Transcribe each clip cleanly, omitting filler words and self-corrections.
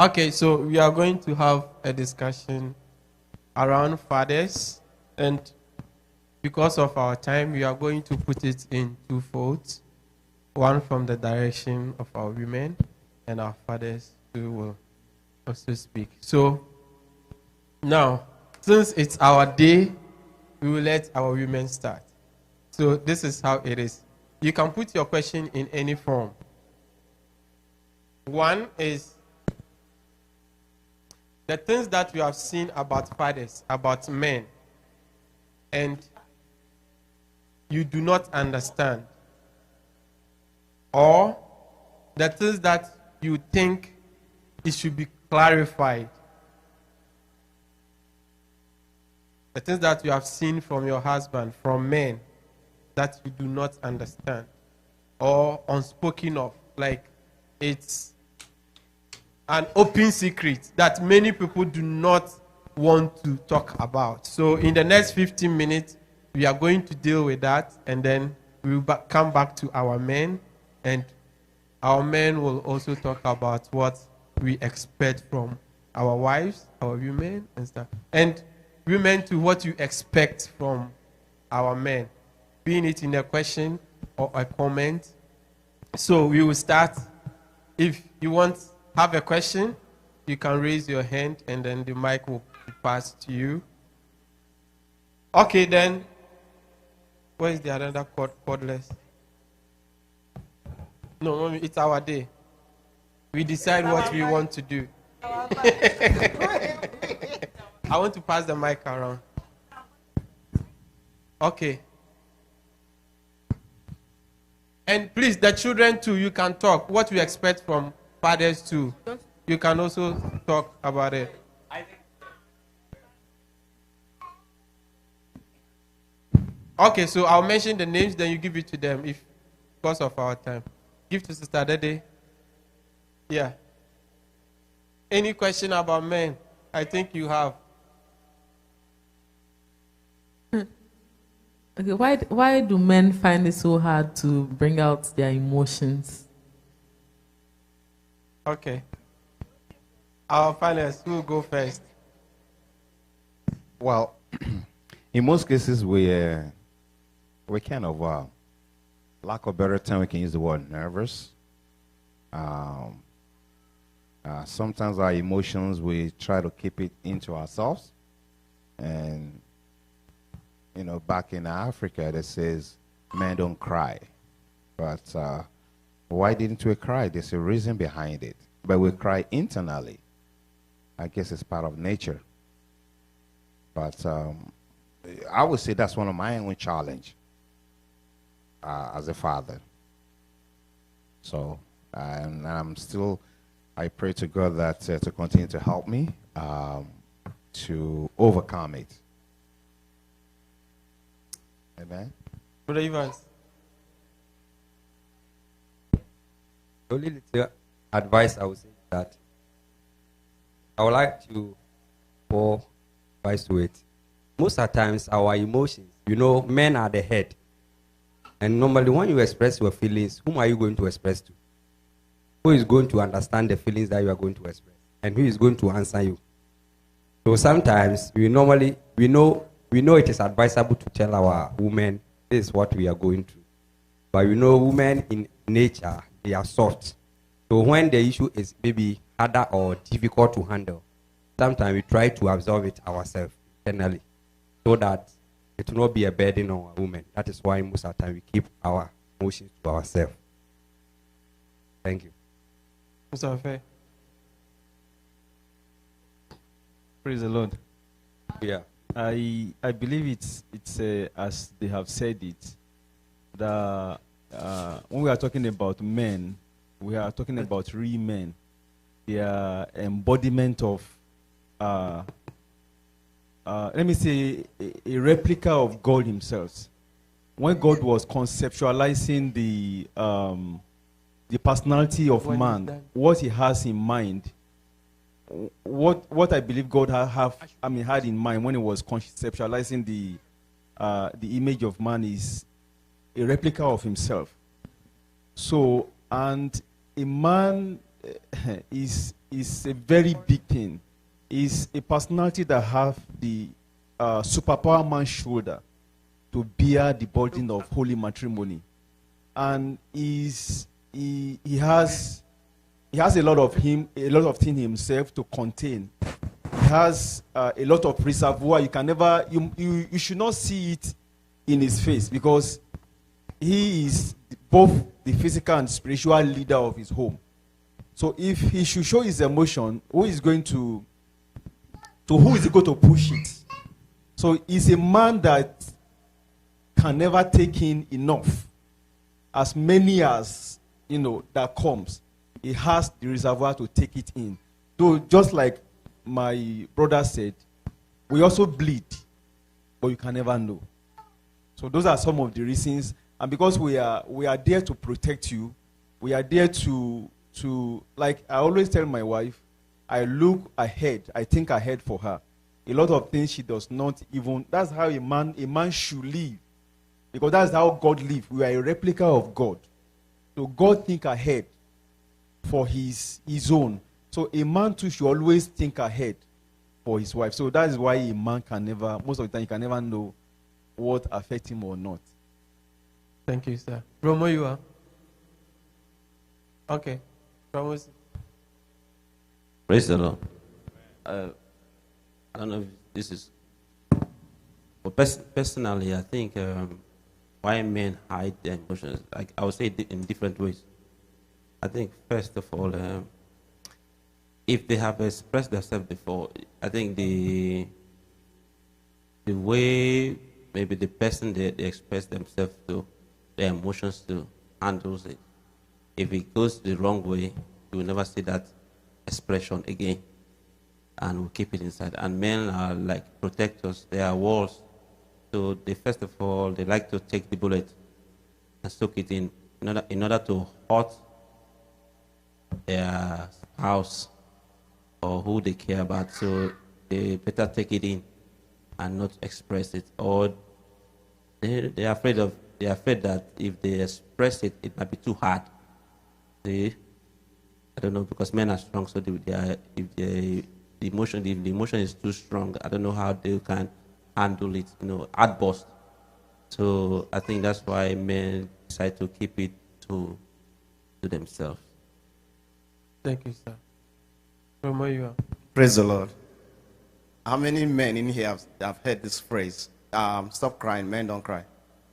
Okay, so we are going to have a discussion around fathers, and because of our time, we are going to put it in two folds. One from the direction of our women, and our fathers too will also speak. So now, since it's our day, we will let our women start. So this is how it is. You can put your question in any form. One is the things that you have seen about fathers, about men, and you do not understand. Or the things that you think it should be clarified. The things that you have seen from your husband, from men, that you do not understand. Or unspoken of, like it's an open secret that many people do not want to talk about. So in the next 15 minutes, we are going to deal with that, and then we will come back to our men, and our men will also talk about what we expect from our wives, our women, and stuff. And women to what you expect from our men, being it in a question or a comment. So we will start. If you want have a question, you can raise your hand and then the mic will be passed to you. Okay, then. Where is the other cordless? No, mommy, it's our day. We decide what we want to do. I want to pass the mic around. Okay. And please, the children too, you can talk. What we expect from fathers too. You can also talk about it. Okay, so I'll mention the names, then you give it to them if because of our time. Give to Sister Dede. Yeah. Any question about men? I think you have. Okay, why do men find it so hard to bring out their emotions? Okay. Our finalists, who will go first? Well, in most cases, we kind of, lack of better term, we can use the word nervous. Sometimes our emotions, we try to keep it into ourselves. And, you know, back in Africa, that says men don't cry. But why didn't we cry? There's a reason behind it. But we cry internally. I guess it's part of nature. But I would say that's one of my own challenge as a father. So, and I pray to God that to continue to help me to overcome it. Amen. Brother Evans. The only little advice I would say is that I would like to pour advice to it. Most of the times, our emotions, you know, men are the head. And normally, when you express your feelings, whom are you going to express to? Who is going to understand the feelings that you are going to express? And who is going to answer you? So sometimes, we know it is advisable to tell our women, this is what we are going through. But women in nature, they are soft. So when the issue is maybe harder or difficult to handle, sometimes we try to absorb it ourselves internally so that it will not be a burden on our women. That is why most of the time we keep our emotions to ourselves. Thank you. Mr. Fair. Praise the Lord. Yeah. I believe it's as they have said it, that when we are talking about men, we are talking about real men. They are embodiment of, let me say, a replica of God himself. When God was conceptualizing the personality of man, what he has in mind, what I believe God had in mind when he was conceptualizing the image of man is a replica of himself. So, and a man is a very big thing. Is a personality that have the superpower man's shoulder to bear the burden of holy matrimony, and he has a lot of thing himself to contain. He has a lot of reservoir. You can never you should not see it in his face, because he is both the physical and spiritual leader of his home. So if he should show his emotion, who is he going to push it? So he's a man that can never take in enough. As many as, that comes, he has the reservoir to take it in. Though, just like my brother said, we also bleed, but you can never know. So those are some of the reasons. And because we are there to protect you, we are there to like I always tell my wife, I look ahead, I think ahead for her. A lot of things she does not even, that's how a man should live. Because that's how God lives. We are a replica of God. So God think ahead for his own. So a man too should always think ahead for his wife. So that is why a man can never, most of the time, you can never know what affects him or not. Thank you, sir. Romo, you are? Okay. Romo. Praise the Lord. I don't know if this is... But personally, I think why men hide their emotions, like I would say it in different ways. I think, first of all, if they have expressed themselves before, I think the way maybe the person they express themselves to, their emotions to, handles it. If it goes the wrong way, you will never see that expression again, and will keep it inside. And men are like protectors; they are walls. So they, first of all, they like to take the bullet and soak it in order to hurt their spouse or who they care about. So they better take it in and not express it. Or they are afraid that if they express it, it might be too hard. I don't know, because men are strong, so if the emotion is too strong, I don't know how they can handle it, outburst. So I think that's why men decide to keep it to themselves. Thank you, sir. Romo, you are? Praise the Lord. How many men in here have heard this phrase? Stop crying, men don't cry.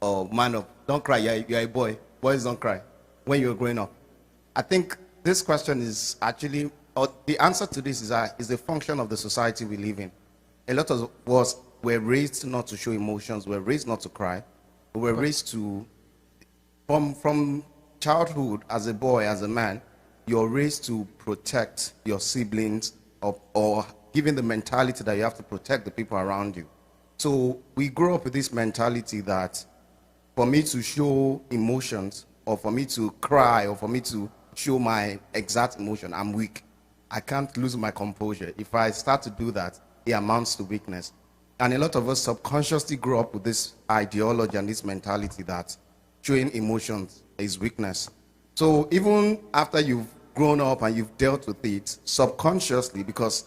Or man up, don't cry, you're a boy. Boys don't cry. When you're growing up. I think this question is actually, or the answer to this is a function of the society we live in. A lot of us were raised not to show emotions, we're raised not to cry. We were raised to, from childhood, as a boy, as a man, you're raised to protect your siblings or given the mentality that you have to protect the people around you. So we grow up with this mentality that for me to show emotions, or for me to cry, or for me to show my exact emotion, I'm weak. I can't lose my composure. If I start to do that, it amounts to weakness. And a lot of us subconsciously grow up with this ideology and this mentality that showing emotions is weakness. So even after you've grown up and you've dealt with it subconsciously, because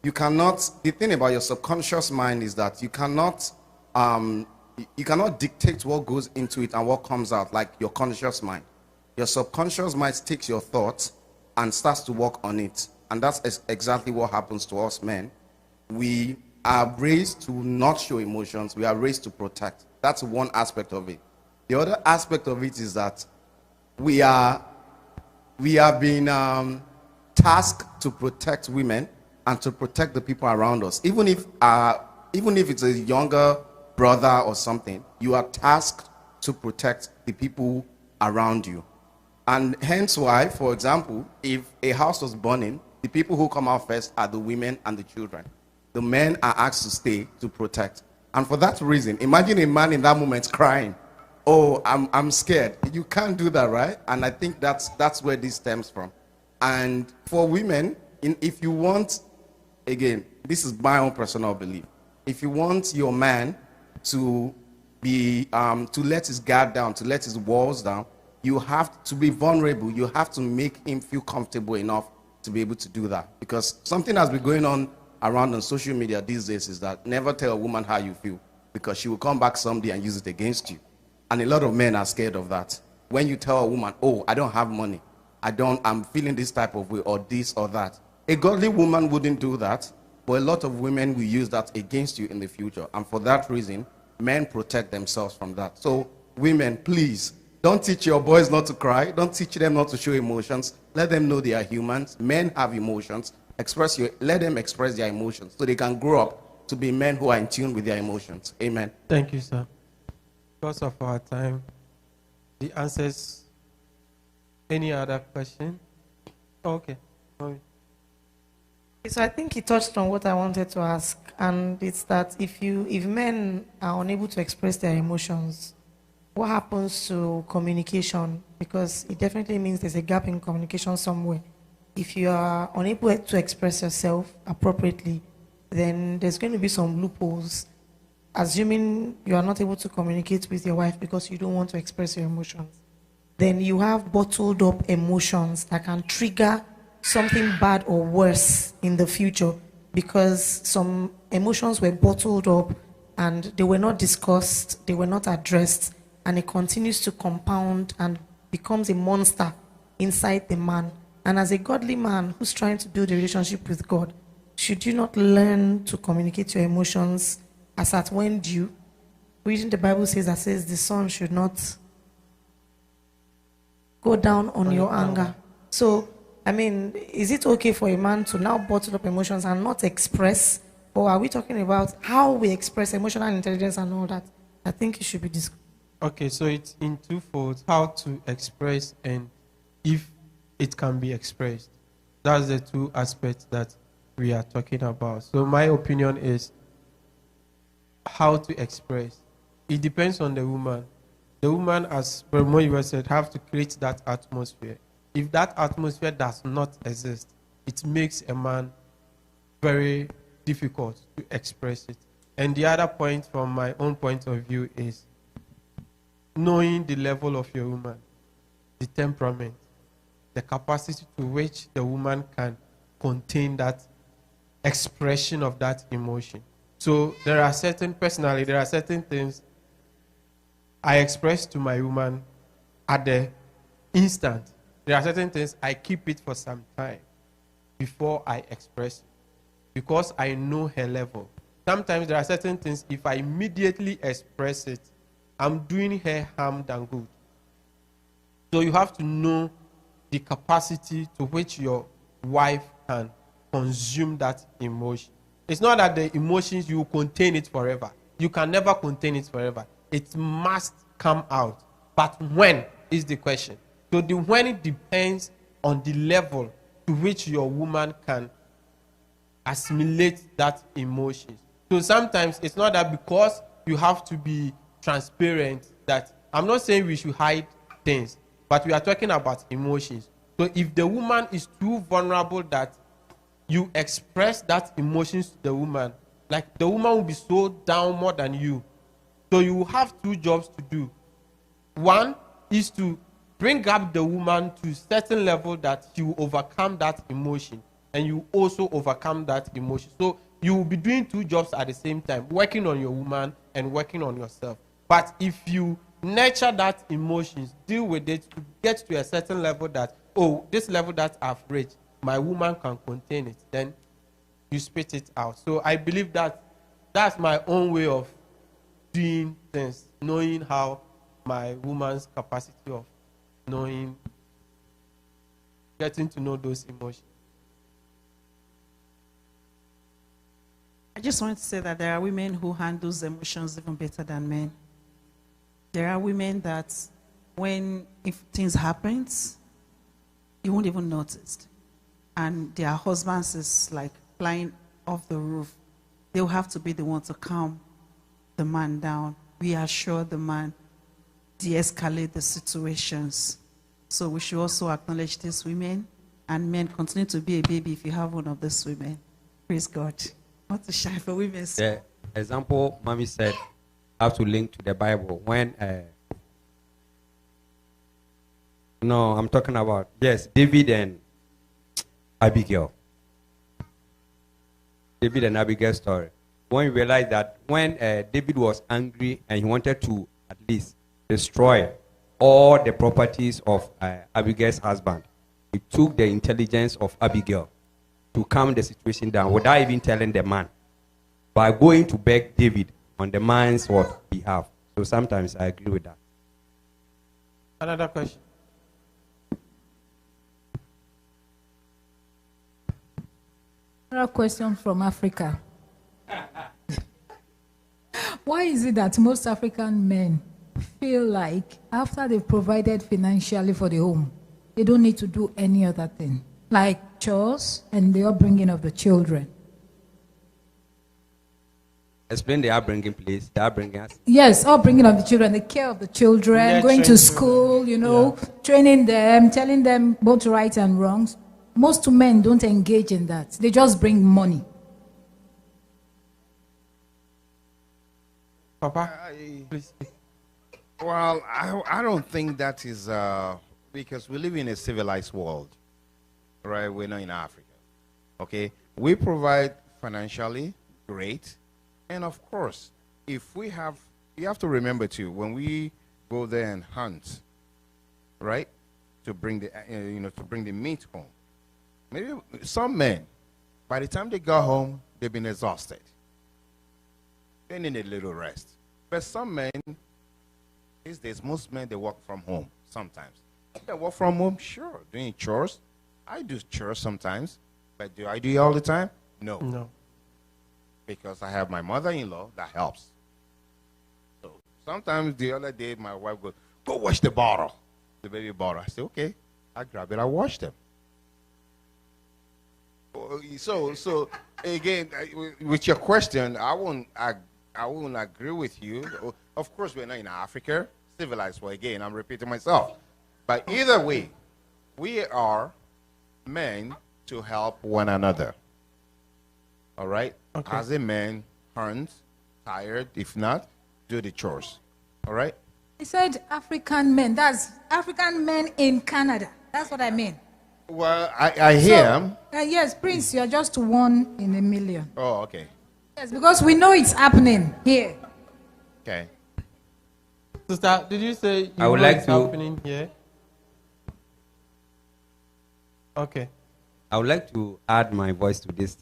you cannot, the thing about your subconscious mind is that you cannot dictate what goes into it and what comes out like your conscious mind. Your subconscious mind takes your thoughts and starts to work on it. And that's exactly what happens to us men. We are raised to not show emotions. We are raised to protect. That's one aspect of it. The other aspect of it is that we have been tasked to protect women and to protect the people around us. Even if it's a younger brother or something, you are tasked to protect the people around you. And hence why, for example, if a house was burning, the people who come out first are the women and the children. The men are asked to stay to protect. And for that reason, imagine a man in that moment crying, oh, I'm scared. You can't do that, right? And I think that's where this stems from. And for women, if you want, again, this is my own personal belief. If you want your man to be, to let his guard down, to let his walls down, you have to be vulnerable. You have to make him feel comfortable enough to be able to do that. Because something that's been going on around on social media these days is that never tell a woman how you feel, because she will come back someday and use it against you. And a lot of men are scared of that. When you tell a woman, oh, I don't have money, I'm feeling this type of way, or this or that. A godly woman wouldn't do that, but a lot of women will use that against you in the future. And for that reason, men protect themselves from that. So women, please, don't teach your boys not to cry. Don't teach them not to show emotions. Let them know they are humans. Men have emotions. Let them express their emotions so they can grow up to be men who are in tune with their emotions. Amen. Thank you, sir. Because of our time, the answers. Any other question? Okay. Sorry. So I think he touched on what I wanted to ask, and it's that if men are unable to express their emotions, what happens to communication? Because it definitely means there's a gap in communication somewhere. If you are unable to express yourself appropriately, then there's going to be some loopholes. Assuming you are not able to communicate with your wife because you don't want to express your emotions, then you have bottled up emotions that can trigger something bad or worse in the future, because some emotions were bottled up and they were not discussed, they were not addressed, and it continues to compound and becomes a monster inside the man. And as a godly man who's trying to build a relationship with God, should you not learn to communicate your emotions as at when due? Reading the Bible says the sun should not go down on your anger. So, I mean, is it okay for a man to now bottle up emotions and not express? Or are we talking about how we express emotional intelligence and all that? I think it should be discussed. Okay, so it's in two folds: how to express and if it can be expressed. That's the two aspects that we are talking about. So my opinion is how to express. It depends on the woman. The woman, as Brother said, have to create that atmosphere. If that atmosphere does not exist, it makes a man very difficult to express it. And the other point from my own point of view is knowing the level of your woman, the temperament, the capacity to which the woman can contain that expression of that emotion. So there are certain things I express to my woman at the instant. There are certain things I keep it for some time before I express it, because I know her level. Sometimes there are certain things, if I immediately express it, I'm doing her harm than good. So you have to know the capacity to which your wife can consume that emotion. It's not that the emotions, you contain it forever. You can never contain it forever. It must come out. But when is the question? So the when, it depends on the level to which your woman can assimilate that emotion. So sometimes it's not that because you have to be transparent, that I'm not saying we should hide things, but we are talking about emotions. So if the woman is too vulnerable that you express that emotions to the woman, like the woman will be so down more than you. So you will have two jobs to do. One is to bring up the woman to a certain level that she will overcome that emotion, and you also overcome that emotion. So you will be doing two jobs at the same time, working on your woman and working on yourself. But if you nurture that emotions, deal with it to get to a certain level that, oh, this level that I've reached, my woman can contain it, then you spit it out. So I believe that that's my own way of doing things, knowing how my woman's capacity of knowing, getting to know those emotions. I just want to say that there are women who handle emotions even better than men. There are women that if things happen, you won't even notice. And their husbands is like flying off the roof. They'll have to be the one to calm the man down, reassure the man, de-escalate the situations. So we should also acknowledge these women, and men, continue to be a baby if you have one of these women. Praise God. Not to shy for women. The example Mommy said, have to link to the Bible. When No, I'm talking about, yes, David and Abigail. David and Abigail's story. When you realize that when David was angry and he wanted to at least destroy all the properties of Abigail's husband, he took the intelligence of Abigail to calm the situation down without even telling the man, by going to beg David on the man's behalf. So sometimes I agree with that. Another question. Another question from Africa. Why is it that most African men feel like after they've provided financially for the home, they don't need to do any other thing, like chores and the upbringing of the children? Explain the upbringing, please. The upbringing. Yes, upbringing of the children, the care of the children, going to school, training them, telling them both right and wrongs. Most men don't engage in that. They just bring money. Papa, please. Well, I don't think that is because we live in a civilized world, right? We're not in Africa. Okay, we provide financially, great, and of course, if we have, you have to remember too, when we go there and hunt, right, to bring the to bring the meat home. Maybe some men, by the time they got home, they've been exhausted. They need a little rest. But some men, these days, most men, they work from home sometimes. They work from home, sure, doing chores. I do chores sometimes, but do I do it all the time? No. No. Because I have my mother-in-law that helps. So sometimes the other day, my wife goes, go wash the bottle, the baby bottle. I say, okay. I grab it, I wash them. So again, with your question, I won't agree with you. Of course, we're not in Africa, civilized. Well, again, I'm repeating myself. But either way, we are meant to help one another. All right? Okay. As a man, hunt, tired, if not, do the chores. All right? He said African men. That's African men in Canada. That's what I mean. Well, I hear him. Yes, Prince, you're just 1 in a million. Oh, okay. Yes, because we know it's happening here. Okay. Sister, did you say I would like to happening here? Okay. I would like to add my voice to this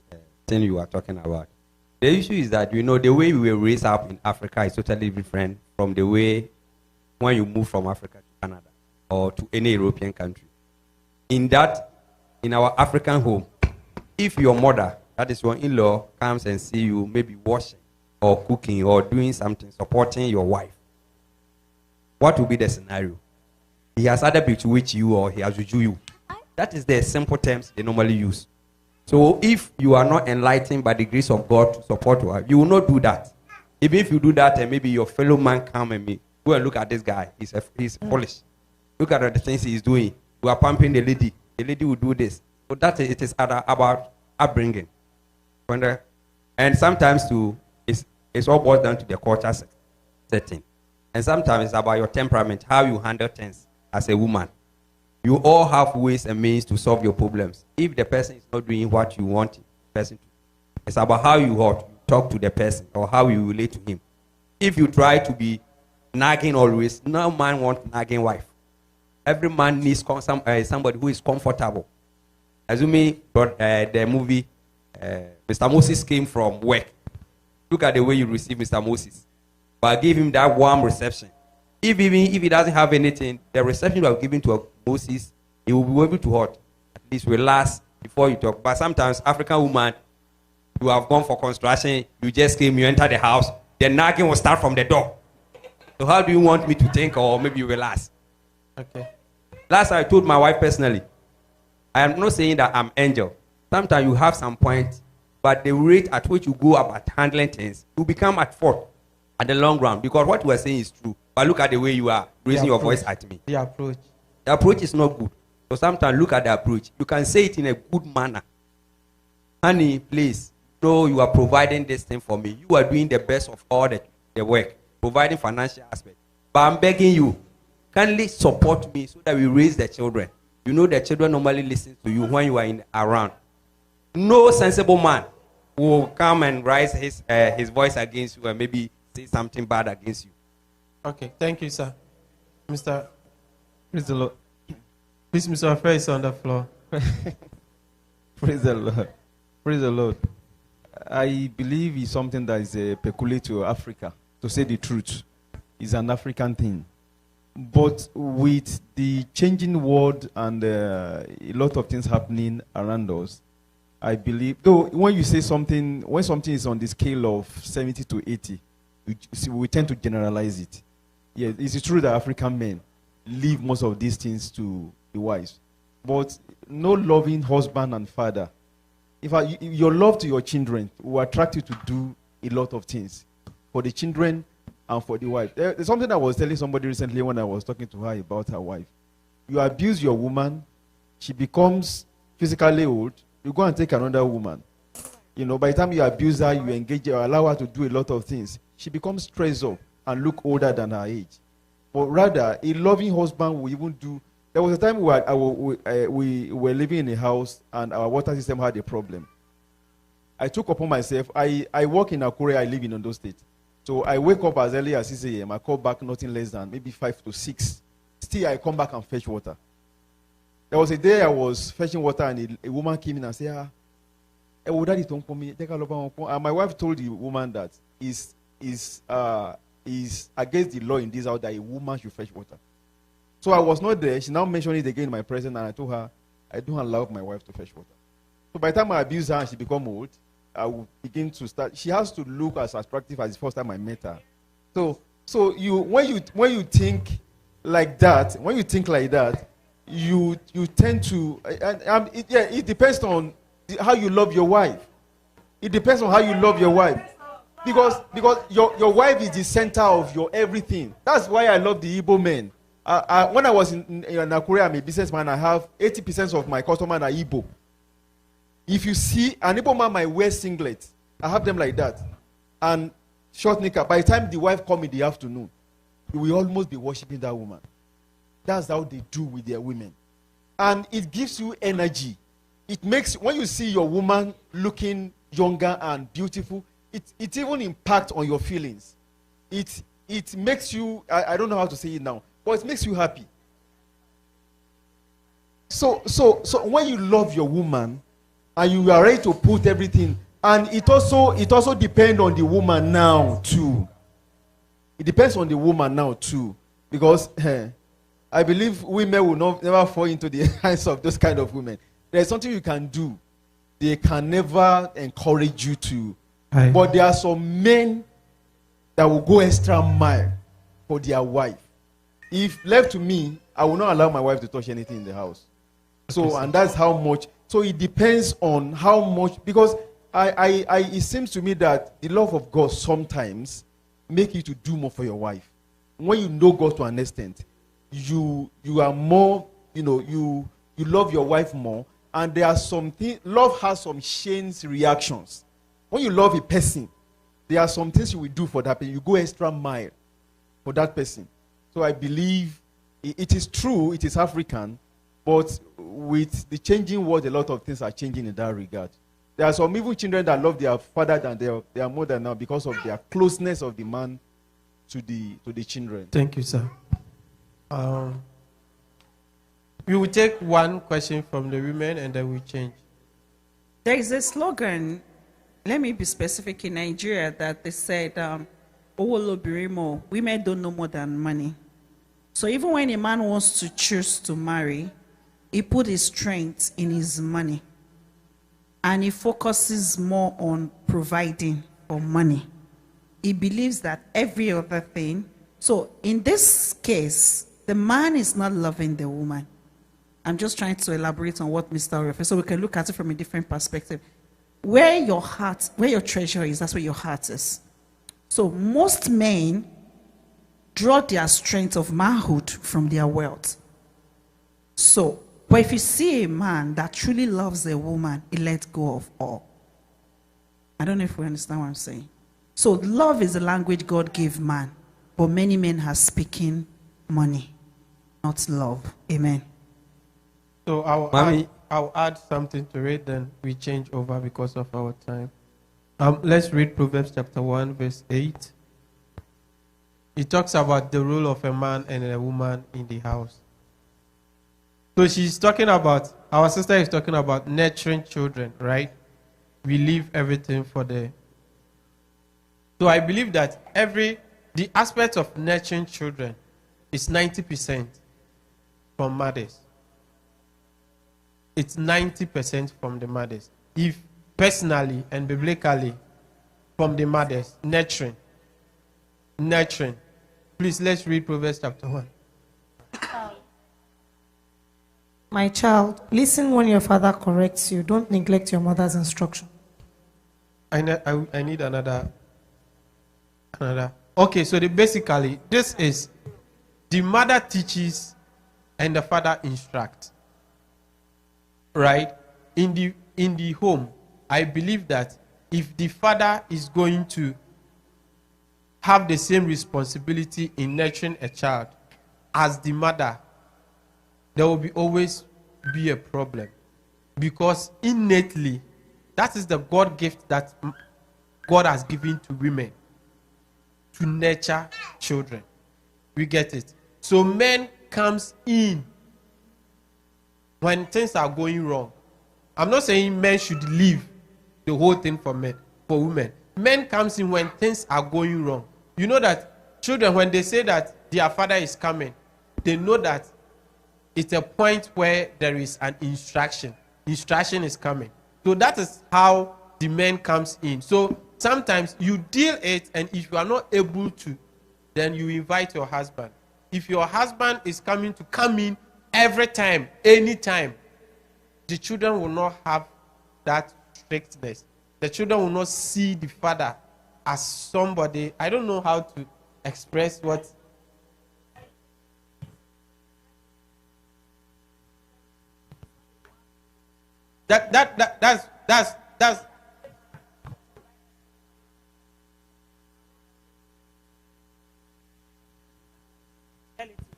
thing you are talking about. The issue is that, the way we were raised up in Africa is totally different from the way when you move from Africa to Canada or to any European country. In our African home, if your mother, that is your in-law, comes and see you maybe washing or cooking or doing something, supporting your wife, what will be the scenario? He has either bewitched you or he has juju you. That is the simple terms they normally use. So if you are not enlightened by the grace of God to support her, you will not do that. Even if you do that and maybe your fellow man come and go and look at this guy, he's foolish. Look at the things he's doing. We are pumping the lady. The lady will do this. So it is about upbringing. And sometimes too, it's all boils down to the culture setting. And sometimes it's about your temperament, how you handle things as a woman. You all have ways and means to solve your problems. If the person is not doing what you want the person to, it's about how you talk to the person or how you relate to him. If you try to be nagging always, no man wants nagging wife. Every man needs somebody who is comfortable. Assuming the movie, Mr. Moses came from work. Look at the way you receive Mr. Moses. But give him that warm reception. If he doesn't have anything, the reception you have given to Moses, he will be able to at least relax before you talk. But sometimes African woman, you have gone for construction, you just came, you enter the house, the nagging will start from the door. So how do you want me to think or maybe relax? Okay. Last I told my wife personally, I am not saying that I'm angel. Sometimes you have some points, but the rate at which you go about handling things, you become at fault at the long run because what you are saying is true. But look at the way you are raising your voice at me. The approach. The approach is not good. So sometimes look at the approach. You can say it in a good manner. Honey, please, no, you are providing this thing for me. You are doing the best of all the work, providing financial aspect. But I'm begging you, kindly support me so that we raise the children. You know the children normally listen to you when you are around. No sensible man will come and raise his voice against you and maybe say something bad against you. Okay, thank you, sir. Mr. Praise the Lord. Please, Mr. Affair is on the floor. Praise the Lord. Praise the Lord. I believe it's something that is peculiar to Africa. To say the truth, it's an African thing. But with the changing world and a lot of things happening around us, I believe, though when you say something, when something is on the scale of 70 to 80, we tend to generalize it. Yeah, it's true that African men leave most of these things to the wives. But no loving husband and father. Your love to your children will attract you to do a lot of things for the children and for the wife. There's something I was telling somebody recently when I was talking to her about her wife. You abuse your woman, she becomes physically old, you go and take another woman. You know, by the time you abuse her, you engage her, allow her to do a lot of things. She becomes stressed up and look older than her age. But rather, a loving husband will even do. There was a time where we were living in a house and our water system had a problem. I took upon myself, I work in Akure, I live in Ondo State. So I wake up as early as 6 a.m. I call back nothing less than maybe 5 to 6. Still, I come back and fetch water. There was a day I was fetching water and a woman came in and said, and my wife told the woman that is against the law in this house that a woman should fetch water. So I was not there. She now mentioned it again in my presence, and I told her, I don't allow my wife to fetch water. So by the time I abuse her and she become old, I will begin to start. She has to look as attractive as the first time I met her. So when you think like that, you tend to, it depends on how you love your wife. It depends on how you love your wife. Because your wife is the center of your everything. That's why I love the Igbo men. When I was in Nakuru, I'm a businessman. I have 80% of my customers are Igbo. If you see an Igbo man might wear singlet, I have them like that, and short knicker. By the time the wife comes in the afternoon, you will almost be worshiping that woman. That's how they do with their women, and it gives you energy. It makes, when you see your woman looking younger and beautiful, it even impacts on your feelings. It makes you, I don't know how to say it now, but it makes you happy. So when you love your woman and you are ready to put everything, and it also depends on the woman now too. It depends on the woman now too, because I believe women will never fall into the hands of those kind of women. There's something you can do. They can never encourage you to. But there are some men that will go extra mile for their wife. If left to me, I will not allow my wife to touch anything in the house. So, and that's how much. So it depends on how much, because it seems to me that the love of God sometimes make you to do more for your wife. When you know God to an extent, you are more, you love your wife more, and there are something, love has some chain reactions. When you love a person, there are some things you will do for that person. You go extra mile for that person. So I believe it is true, it is African, but with the changing world, a lot of things are changing in that regard. There are some even children that love their father than their mother now because of their closeness of the man to the children. Thank you, sir. We will take one question from the women and then we change. There is a slogan, let me be specific, in Nigeria that they said, Owolo Birimo, women don't know more than money. So even when a man wants to choose to marry, he put his strength in his money. And he focuses more on providing for money. He believes that every other thing. So in this case, the man is not loving the woman. I'm just trying to elaborate on what Mr. refers, so we can look at it from a different perspective. Where your heart, where your treasure is, that's where your heart is. So most men draw their strength of manhood from their wealth. So, but if you see a man that truly loves a woman, he lets go of all. I don't know if we understand what I'm saying. So love is the language God gave man, but many men are speaking money. not love. Amen. So Mommy. I'll add something to it, then we change over because of our time. Let's read Proverbs chapter 1, verse 8. It talks about the role of a man and a woman in the house. So she's talking about, our sister is talking about nurturing children, right? We leave everything for the. So I believe that the aspect of nurturing children is 90% from mothers. It's 90% from the mothers. If personally and biblically, from the mothers, nurturing. Please, let's read Proverbs chapter 1. My child, listen when your father corrects you. Don't neglect your mother's instruction. I need another. Okay, so basically, this is the mother teaches and the father instructs. Right? In the home, I believe that if the father is going to have the same responsibility in nurturing a child as the mother, there will always be a problem. Because innately, that is the God gift that God has given to women to nurture children. We get it. So men comes in when things are going wrong. I'm not saying men should leave the whole thing for women. Men comes in when things are going wrong. You know that children, when they say that their father is coming, they know that it's a point where there is an instruction. Instruction is coming. So that is how the man comes in. So sometimes you deal it, and if you are not able to, then you invite your husband. If your husband is come in every time, anytime, the children will not have that strictness. The children will not see the father as somebody. I don't know how to express what. That's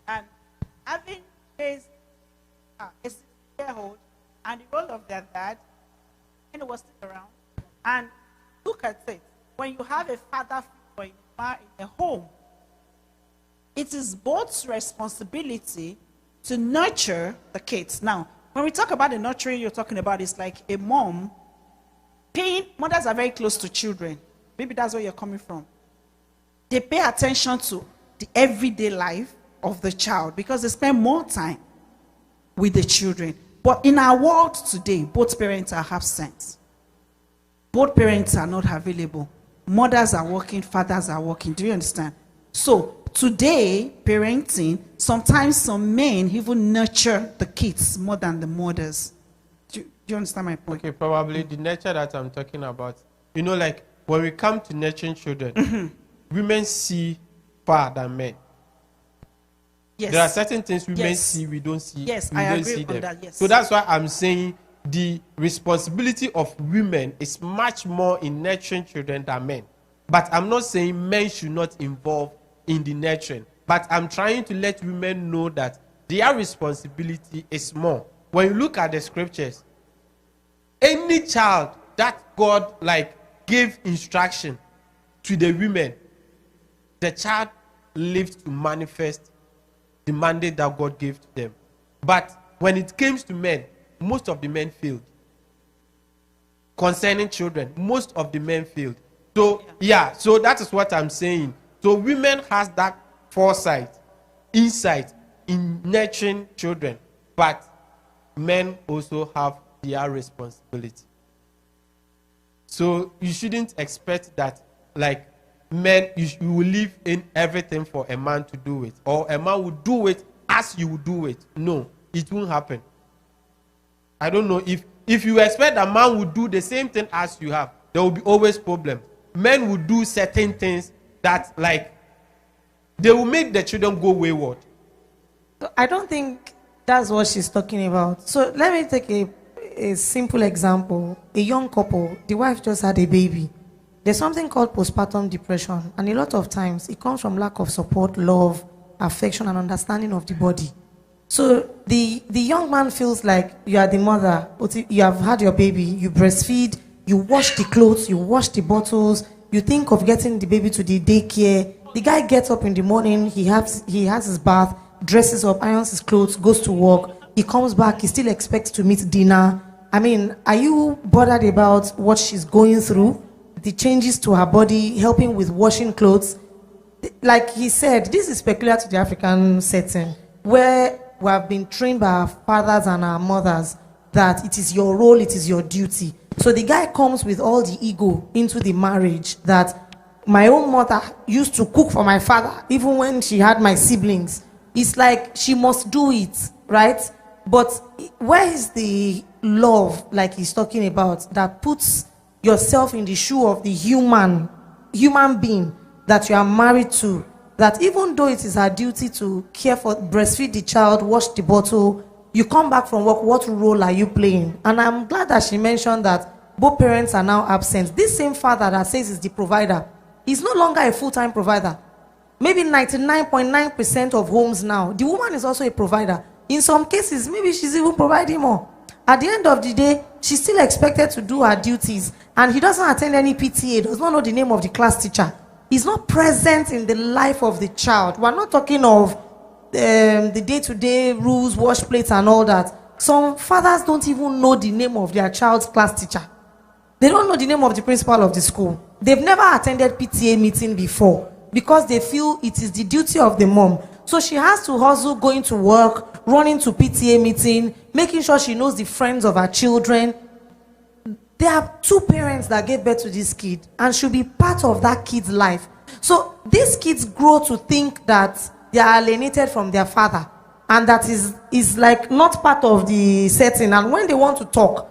and having raised a 6-year-old and the role of their dad, and was still around. And look at it. When you have a father figure in a home, it is both responsibility to nurture the kids. Now, when we talk about the nurturing you're talking about, it's like a mom. Mothers are very close to children. Maybe that's where you're coming from. They pay attention to the everyday life of the child because they spend more time with the children. But in our world today, both parents are absent. Both parents are not available. Mothers are working, fathers are working. Do you understand? So today, parenting, sometimes some men even nurture the kids more than the mothers. Do you understand my point? Okay, probably the nature that I'm talking about. You know, like when we come to nurturing children, women see far than men. Yes. There are certain things women see, we don't see. Yes, we I don't agree see on them. that, yes. So that's why I'm saying the responsibility of women is much more in nurturing children than men. But I'm not saying men should not involve in the nurturing. But I'm trying to let women know that their responsibility is more. When you look at the scriptures, any child that God gave instruction to the women, the child lived to manifest the mandate that God gave to them. But when it came to men, most of the men failed. Concerning children, most of the men failed. So so that is what I'm saying. So women has that foresight, insight in nurturing children, but men also have their responsibility. So you shouldn't expect that men, you will leave in everything for a man to do it, or a man will do it as you will do it. No, it won't happen. I don't know if you expect a man will do the same thing as you have, there will be always problem. Men will do certain things that they will make the children go wayward. I don't think that's what she's talking about. So let me take a simple example. A young couple, the wife just had a baby. There's something called postpartum depression, and a lot of times it comes from lack of support, love, affection, and understanding of the body. So the young man feels like you are the mother, you have had your baby, you breastfeed, you wash the clothes, you wash the bottles, you think of getting the baby to the daycare. The guy gets up in the morning, he has his bath, dresses up, irons his clothes, goes to work. He comes back, he still expects to meet dinner. I mean, are you bothered about what she's going through? The changes to her body, helping with washing clothes? Like he said, this is peculiar to the African setting, where we have been trained by our fathers and our mothers that it is your role, it is your duty. So the guy comes with all the ego into the marriage that my own mother used to cook for my father, even when she had my siblings. It's like she must do it, right? But where is the love, like he's talking about, that puts yourself in the shoe of the human being that you are married to, that even though it is her duty to care for, breastfeed the child, wash the bottle, you come back from work, what role are you playing? And I'm glad that she mentioned that both parents are now absent. This same father that says he's the provider is no longer a full-time provider. Maybe 99.9% of homes now, the woman is also a provider. In some cases, maybe she's even providing more. At the end of the day, she's still expected to do her duties. And he doesn't attend any PTA, does not know the name of the class teacher. He's not present in the life of the child. We're not talking of the day-to-day rules, wash plates and all that. Some fathers don't even know the name of their child's class teacher. They don't know the name of the principal of the school. They've never attended PTA meeting before because they feel it is the duty of the mom. So she has to hustle, going to work, running to PTA meeting, making sure she knows the friends of her children. There are two parents that gave birth to this kid and should be part of that kid's life. So these kids grow to think that they are alienated from their father, and that is like not part of the setting. And when they want to talk,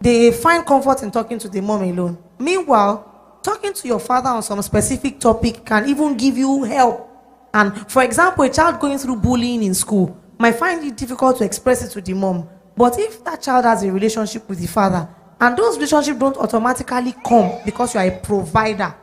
they find comfort in talking to the mom alone. Meanwhile, talking to your father on some specific topic can even give you help. And for example, a child going through bullying in school might find it difficult to express it to the mom. But if that child has a relationship with the father, and those relationships don't automatically come because you are a provider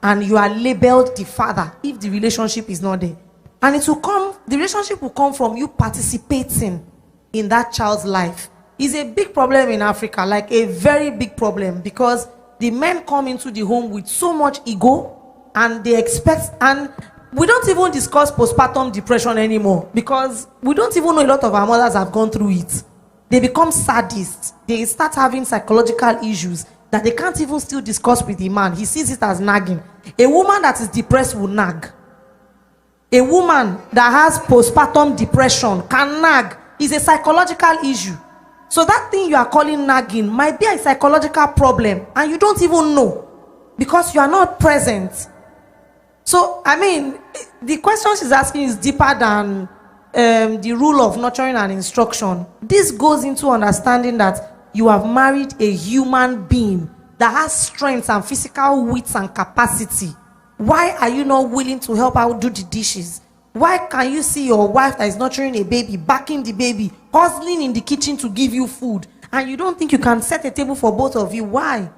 and you are labeled the father if the relationship is not there. And it will come, the relationship will come from you participating in that child's life. It's a big problem in Africa, like a very big problem, because the men come into the home with so much ego and they expect, and we don't even discuss postpartum depression anymore because we don't even know a lot of our mothers have gone through it. They become sadists. They start having psychological issues that they can't even still discuss with the man. He sees it as nagging. A woman that is depressed will nag. A woman that has postpartum depression can nag. It's a psychological issue. So that thing you are calling nagging might be a psychological problem and you don't even know because you are not present. So, I mean, the question she's asking is deeper than the rule of nurturing and instruction. This goes into understanding that you have married a human being that has strengths and physical wits and capacity. Why are you not willing to help out do the dishes? Why can you see your wife that is nurturing a baby, backing the baby, hustling in the kitchen to give you food, and you don't think you can set a table for both of you? Why?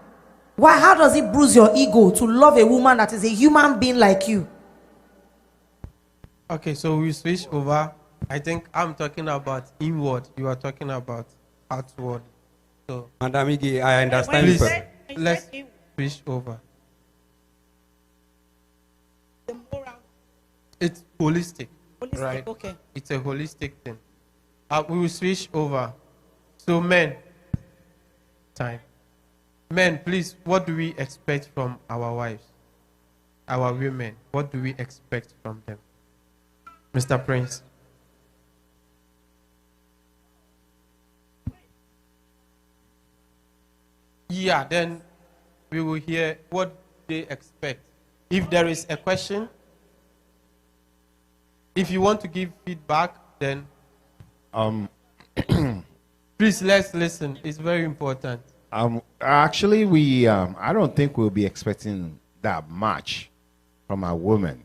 Why? How does it bruise your ego to love a woman that is a human being like you? Okay, so we switch over. I think I'm talking about inward. You are talking about outward. So, Madam Ige, I understand. Please, let's switch over. It's holistic, right? Okay. It's a holistic thing. We will switch over. So men, time. Men, please, what do we expect from our wives? Our women, what do we expect from them? Mr. Prince. Yeah, then we will hear what they expect. If there is a question, if you want to give feedback, then please let's listen. It's very important. Actually, I don't think we'll be expecting that much from our women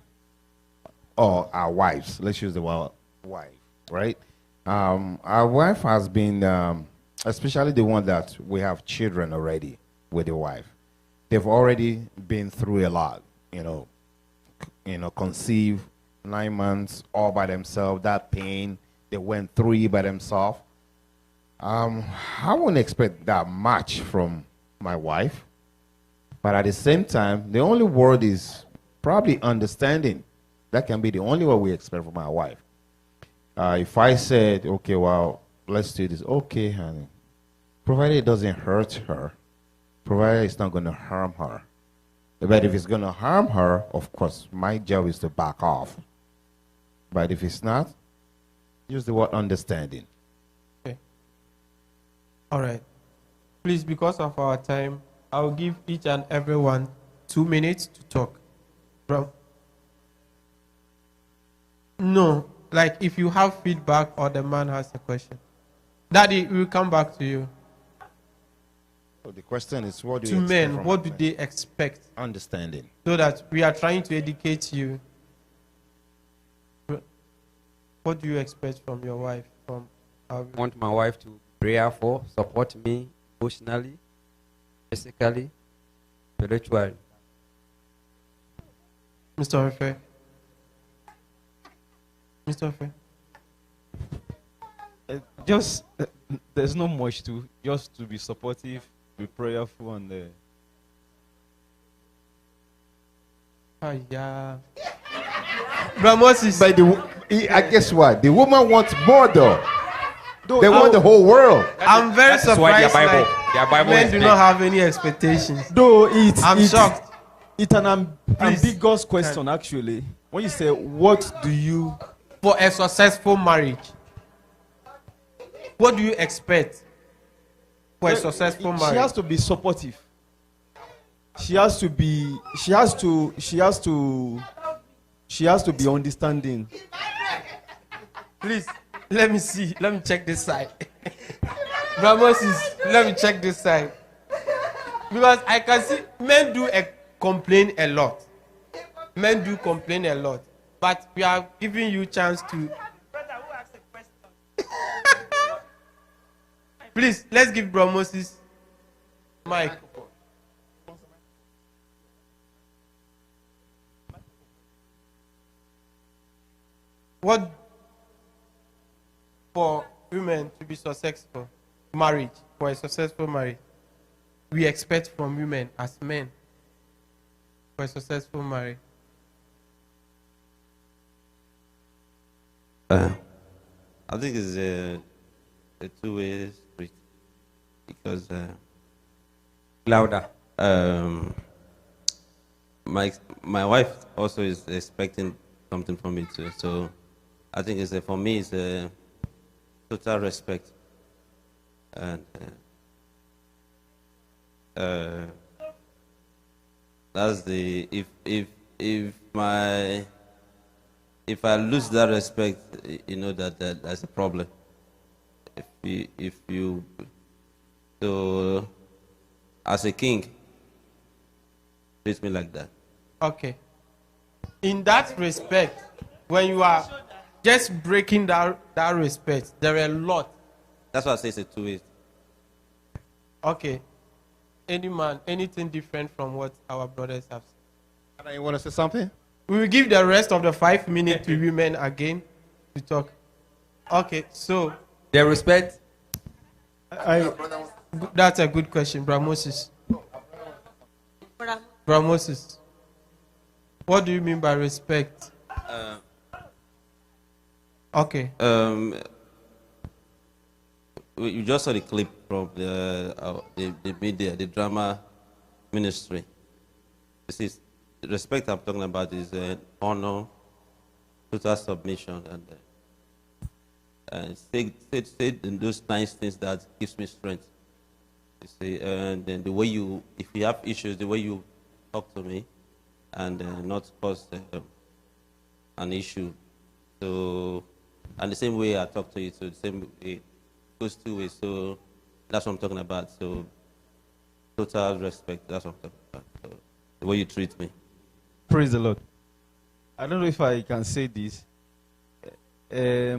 or our wives. Let's use the word wife, right? Our wife has been, especially the one that we have children already with the wife. They've already been through a lot, conceive 9 months all by themselves, that pain, they went through it by themselves. I wouldn't expect that much from my wife. But at the same time, the only word is probably understanding. That can be the only word we expect from my wife. If I said, okay, well, let's do this. Okay, honey. Provided it doesn't hurt her. Provided it's not going to harm her. But if it's going to harm her, of course, my job is to back off. But if it's not, use the word understanding. Okay. All right. Please, because of our time, I'll give each and everyone 2 minutes to talk. No, like if you have feedback or the man has a question. Daddy, we'll come back to you. So the question is, what do to you expect men, from what do men? they expect? Understanding. So that we are trying to educate you. What do you expect from your wife? From I want my wife to pray for, support me emotionally, physically, spiritually. Mr. Ofe. Mr. Ofe. There's not much to, just to be supportive, be prayerful, and Yeah. Bro Moses. But I guess what? The woman wants more though. They want the whole world. I'm very That is why their surprised. Bible Men is do big. not have any expectations. though I'm shocked. It's an Please. ambiguous question, actually. When you say, what do you... For a successful marriage, what do you expect for a successful marriage? She has to be supportive. She has to be understanding. Please, let me see. Let me check this side. Bro Moses, let me check this side. Because I can see men do complain a lot. Men do complain a lot. But we are giving you chance to... Please, let's give Bro Moses mic. What for women to be successful marriage, for a successful marriage, we expect from women as men for a successful marriage? I think it's a two-way street because Louder. my wife also is expecting something from me too. So I think for me it's a total respect and that's the if I lose that respect, you know that that's a problem. If you so as a king treat me like that. Okay. In that respect, when you are just breaking that respect, there are a lot. That's why I say it's a two-way. Okay. Any man, anything different from what our brothers have said? You want to say something? We will give the rest of the 5 minutes to women again to talk. Okay, so Their respect. that's a good question, Bro Moses. Bro Moses, what do you mean by respect? Okay. You just saw the clip from the media, the drama ministry. This is the respect I'm talking about is honor, total submission, and say those nice things that gives me strength. You see, and then the way if you have issues, the way you talk to me, and not cause an issue. So, and the same way I talk to you, so the same way goes two ways. So that's what I'm talking about. So total respect. That's what I'm talking about. So, the way you treat me. Praise the Lord. I don't know if I can say this. There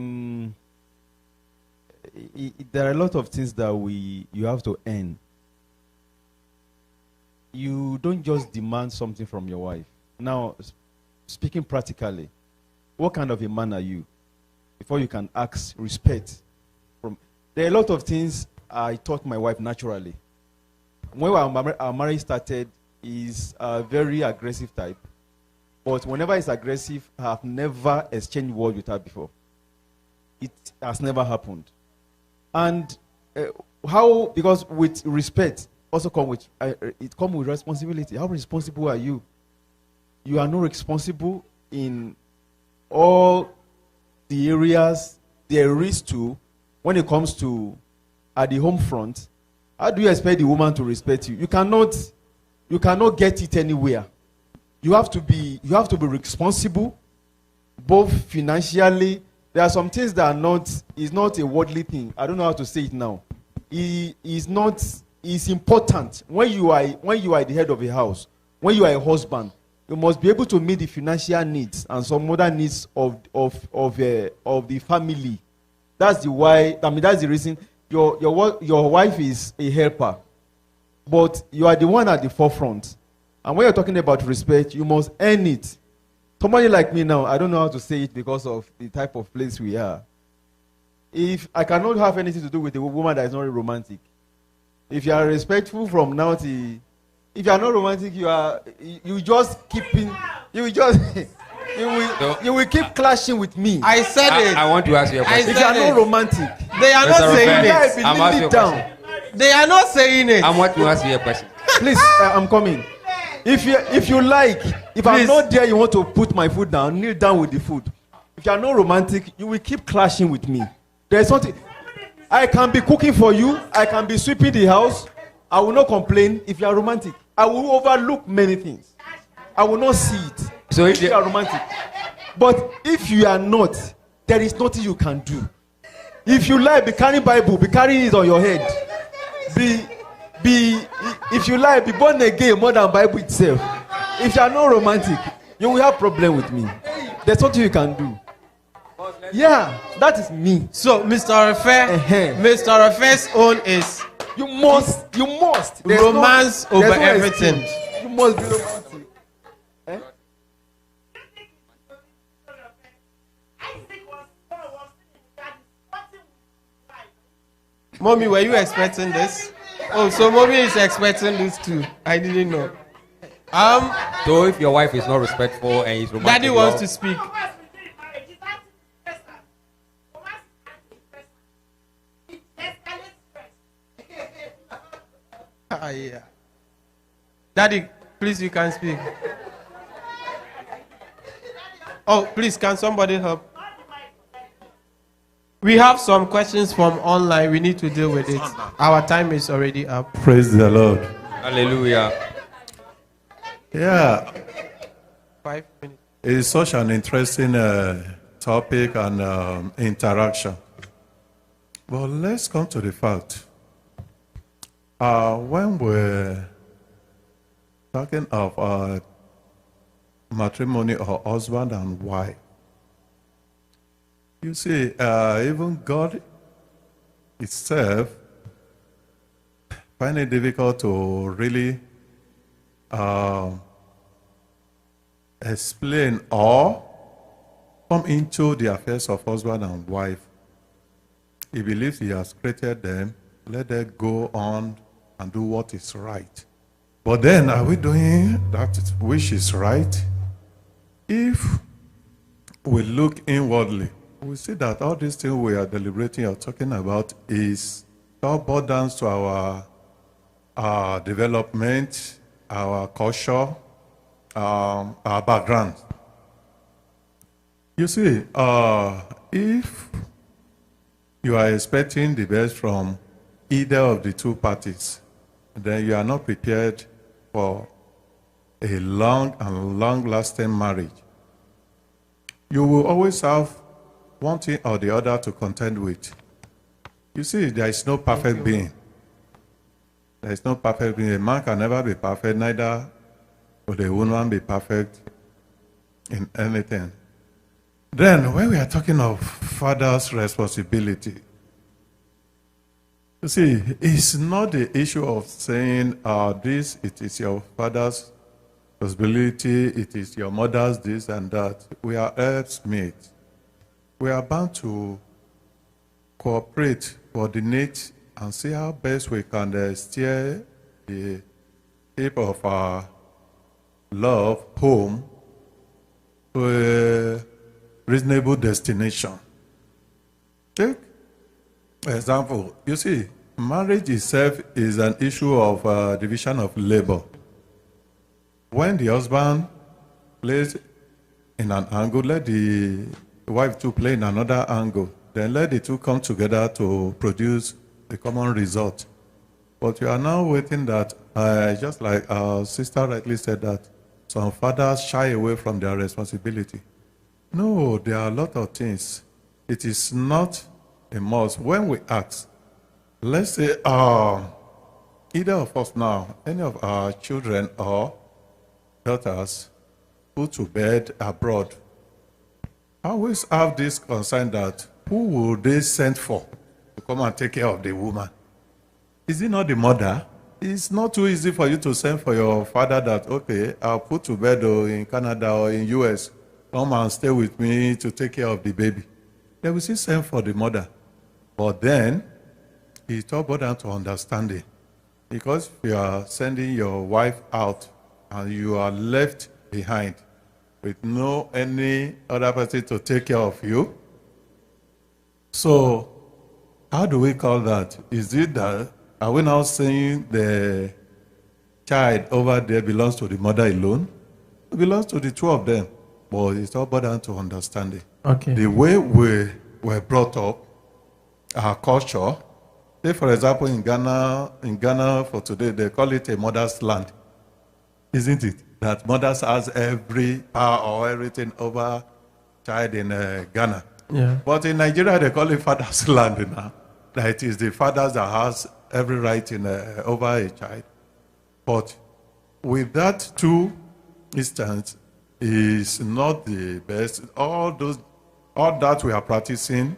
are a lot of things that you have to earn. You don't just demand something from your wife. Now, speaking practically, what kind of a man are you? before you can ask respect. There are a lot of things I taught my wife naturally. When our marriage started, he's a very aggressive type. But whenever he's aggressive, I have never exchanged words with her before. It has never happened. And because with respect also it comes with responsibility. How responsible are you? You are not responsible in all the areas there is to when it comes to at the home front. How do you expect the woman to respect you? You cannot get it anywhere. You have to be responsible, both financially. There are some things that is not a worldly thing. I don't know how to say it now. It's important when you are the head of a house, when you are a husband, you must be able to meet the financial needs and some other needs of the family. That's the reason your wife is a helper, but you are the one at the forefront. And when you're talking about respect, you must earn it. Somebody like me now, I don't know how to say it because of the type of place we are. If I cannot have anything to do with a woman that is not romantic, if you are respectful from now till, if you are not romantic, you will keep clashing with me. I said it. I want to ask you a question. If you are not romantic, they are not saying it. I'm asking you a question. They are not saying it. I want to ask you a question. Please, I'm coming. If I'm not there, you want to put my food down, kneel down with the food. If you are not romantic, you will keep clashing with me. There's something. I can be cooking for you. I can be sweeping the house. I will not complain. If you are romantic, I will overlook many things. I will not see it. So if you are romantic. But if you are not, there is nothing you can do. If you like, be carrying Bible, be carrying it on your head. If you like, be born again more than Bible itself. If you are not romantic, you will have problem with me. There's nothing you can do. Yeah, that is me. So, Mr. Mr. Rafe's own is you must. There's romance over everything. You must be romantic. Mommy, were you expecting this? Oh, so mommy is expecting this too. I didn't know. So if your wife is not respectful and is romantic, Daddy wants to speak. Yeah. Daddy, please, you can speak. Oh, please, can somebody help? We have some questions from online. We need to deal with it. Our time is already up. Praise the Lord. Hallelujah. Yeah. 5 minutes. It is such an interesting topic and interaction. But let's come to the fact. When we're talking of matrimony or husband and wife, you see, even God itself find it difficult to really explain or come into the affairs of husband and wife. He believes he has created them. Let them go on and do what is right. But then, are we doing that which is right? If we look inwardly, we see that all these things we are deliberating or talking about is all burdens to our development, our culture, our background. You see, if you are expecting the best from either of the two parties, then you are not prepared for a long and long-lasting marriage. You will always have one thing or the other to contend with. You see, there is no perfect being. There is no perfect being. A man can never be perfect, neither will a woman be perfect in anything. Then, when we are talking of father's responsibility, you see, it's not the issue of saying, it is your father's responsibility, it is your mother's this and that. We are helpmates. we are bound to cooperate, coordinate, and see how best we can steer the ship of our love home to a reasonable destination. Take example, you see, marriage itself is an issue of division of labor. When the husband plays in an angle, let the wife to play in another angle. Then let the two come together to produce a common result. But you are now waiting that, just like our sister rightly said, that some fathers shy away from their responsibility. No, there are a lot of things. It is not a must. When we ask, let's say either of us now, any of our children or daughters, put to bed abroad, I always have this concern that who will they send for to come and take care of the woman? Is it not the mother? It's not too easy for you to send for your father that, okay, I'll put to bed in Canada or in US, come and stay with me to take care of the baby. They will still send for the mother. But then, it's all about down to understanding. Because if you are sending your wife out and you are left behind with no any other person to take care of you, so how do we call that? Is it that, are we now saying the child over there belongs to the mother alone? It belongs to the two of them. But it's all about down to understanding. Okay. The way we were brought up, our culture, say for example in Ghana for today, they call it a mother's land. Isn't it? That mothers has every power or everything over child in Ghana. Yeah. But in Nigeria, they call it father's land now. That it is the fathers that has every right in over a child. But with that two instance is not the best. All that we are practicing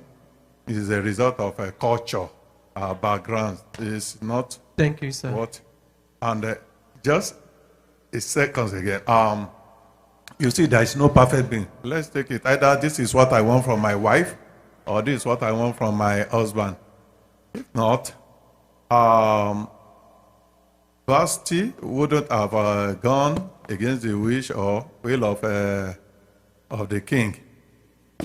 is a result of a culture, our background. Is not. Thank you, sir. What? And just a second again. You see, there is no perfect being. Let's take it. Either this is what I want from my wife, or this is what I want from my husband. If not, Vashti wouldn't have gone against the wish or will of the king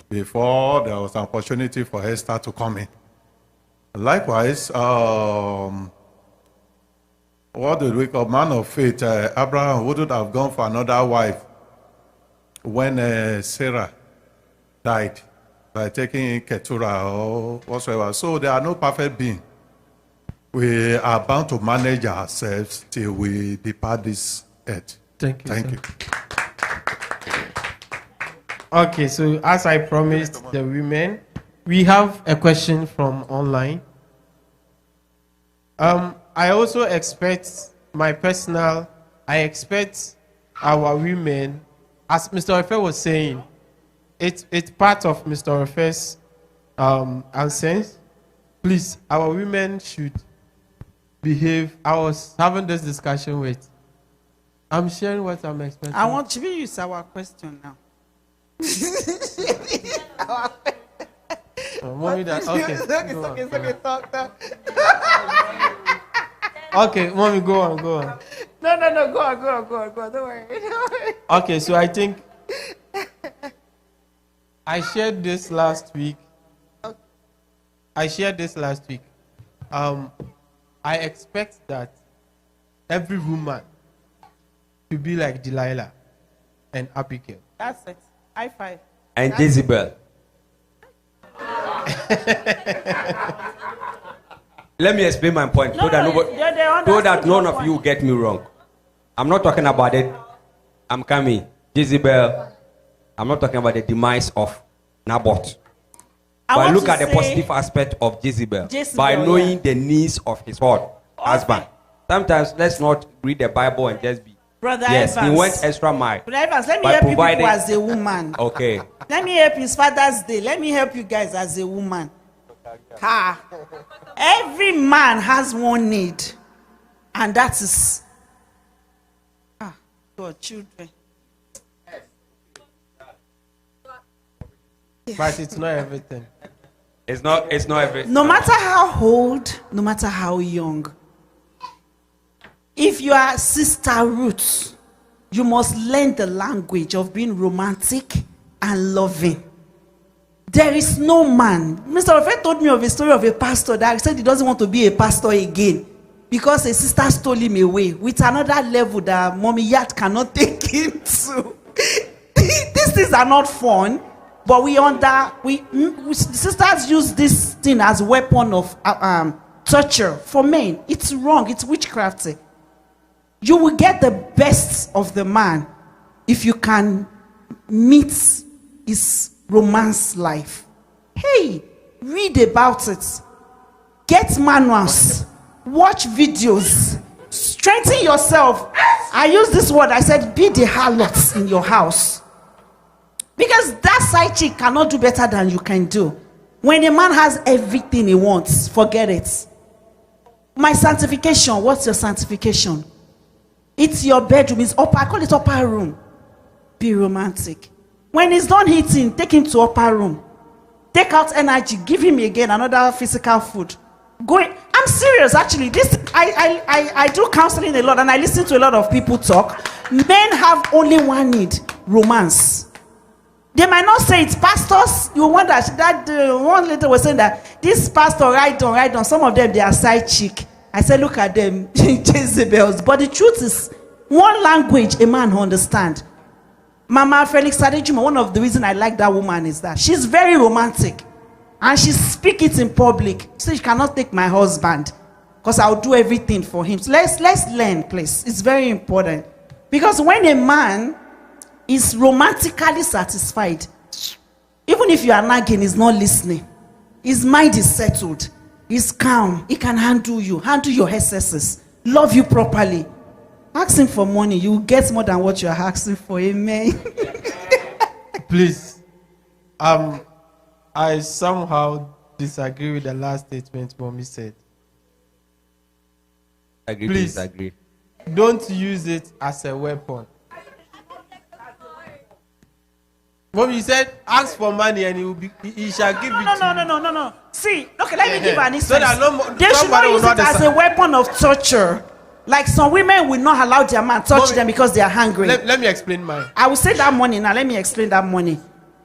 before there was an opportunity for Esther to come in. Likewise, what did we call man of faith? Abraham wouldn't have gone for another wife when Sarah died by taking Keturah or whatsoever. So there are no perfect beings. We are bound to manage ourselves till we depart this earth. Thank you. Thank sir. you. Okay, so as I promised the women, we have a question from online. I also expect I expect our women, as Mr. Ofe was saying, it's part of Mr. Ofe's answer. Please, our women should behave. I was having this discussion with. I'm sharing what I'm expecting. I want to use our question now. Mommy, that okay. It's okay, talk. Okay, mommy, go on. No, go on. Don't worry. Okay, so I think I shared this last week. I expect that every woman to be like Delilah and Abigail. That's it. High five. And Jezebel. Let me explain my point so that none of you get me wrong. I'm not talking about it. I'm coming. Jezebel. I'm not talking about the demise of Naboth. But look at the positive aspect of Jezebel by knowing the needs of his husband. Sometimes let's not read the Bible and just be. Brother yes, Evans. he went extra mile. Brother Evans, let me help you people as a woman. Okay. Let me help you. It's Father's Day. Let me help you guys as a woman. Every man has one need, and that is your children. But it's not everything. It's not everything. No matter how old, no matter how young, if you are Sister Ruth, you must learn the language of being romantic and loving. There is no man. Mr. Ofe told me of a story of a pastor that said he doesn't want to be a pastor again because a sister stole him away with another level that Mommy Yat cannot take him to. These things are not fun, but sisters use this thing as a weapon of torture for men. It's wrong. It's witchcraft. You will get the best of the man if you can meet his romance life. Hey, read about it. Get manuals. Watch videos. Strengthen yourself. I use this word. I said, be the harlots in your house. Because that side chick cannot do better than you can do. When a man has everything he wants, forget it. My sanctification, what's your sanctification? It's your bedroom. It's upper. I call it upper room. Be romantic. When he's done eating, take him to upper room. Take out energy. Give him again another physical food. I'm serious, actually. I do counseling a lot, and I listen to a lot of people talk. Men have only one need: romance. They might not say it. Pastors, you wonder that one lady was saying that this pastor write on. Some of them, they are side chick. I said, look at them, Jezebels. But the truth is, one language a man understand. Mama Felix Adejuma, one of the reasons I like that woman is that she's very romantic. And she speaks it in public. She says, you cannot take my husband because I'll do everything for him. So let's learn, please. It's very important. Because when a man is romantically satisfied, even if you are nagging, he's not listening. His mind is settled. He's calm. He can handle you, handle your excesses, love you properly. Ask him for money. You will get more than what you are asking for. Amen. Please. I somehow disagree with the last statement Mommy said. Please, disagree. Don't use it as a weapon. Mommy said, ask for money and he shall give it to you. No. See, okay, let me give an instance. So that They should not use it as a weapon of torture. Like some women will not allow their man touch them because they are hungry. Let me explain mine. I will say that money now. Let me explain that money.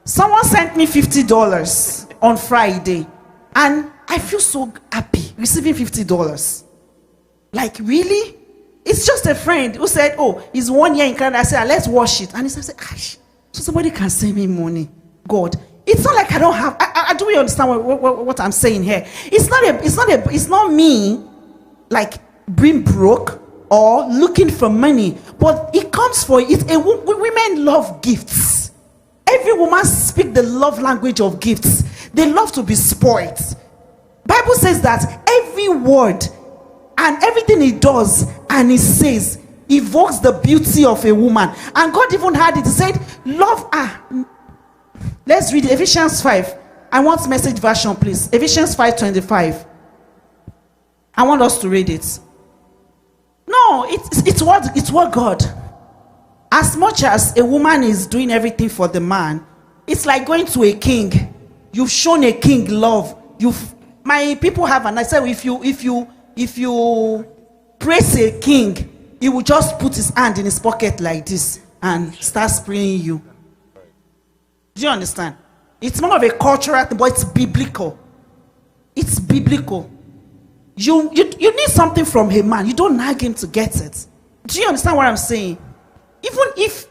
Someone sent me $50 on Friday, and I feel so happy receiving $50. Like, really? It's just a friend who said, oh, he's 1 year in Canada. I said, let's wash it. And he said, gosh, so somebody can send me money. God. It's not like I don't have. I do understand what I'm saying here. It's not me, like, being broke or looking for money, but it comes for it. Women love gifts. Every woman speaks the love language of gifts. They love to be spoiled. Bible says that every word and everything he does and he says evokes the beauty of a woman. And God even had it. He said, love her. Let's read Ephesians 5. I want message version, please. Ephesians 5:25. I want us to read it. No, it's what God. As much as a woman is doing everything for the man, it's like going to a king. You've shown a king love. My people have, and I said, if you praise a king, he will just put his hand in his pocket like this and start spraying you. Do you understand? It's more of a cultural thing, but it's biblical. It's biblical. You need something from a man. You don't nag him to get it. Do you understand what I'm saying? Even if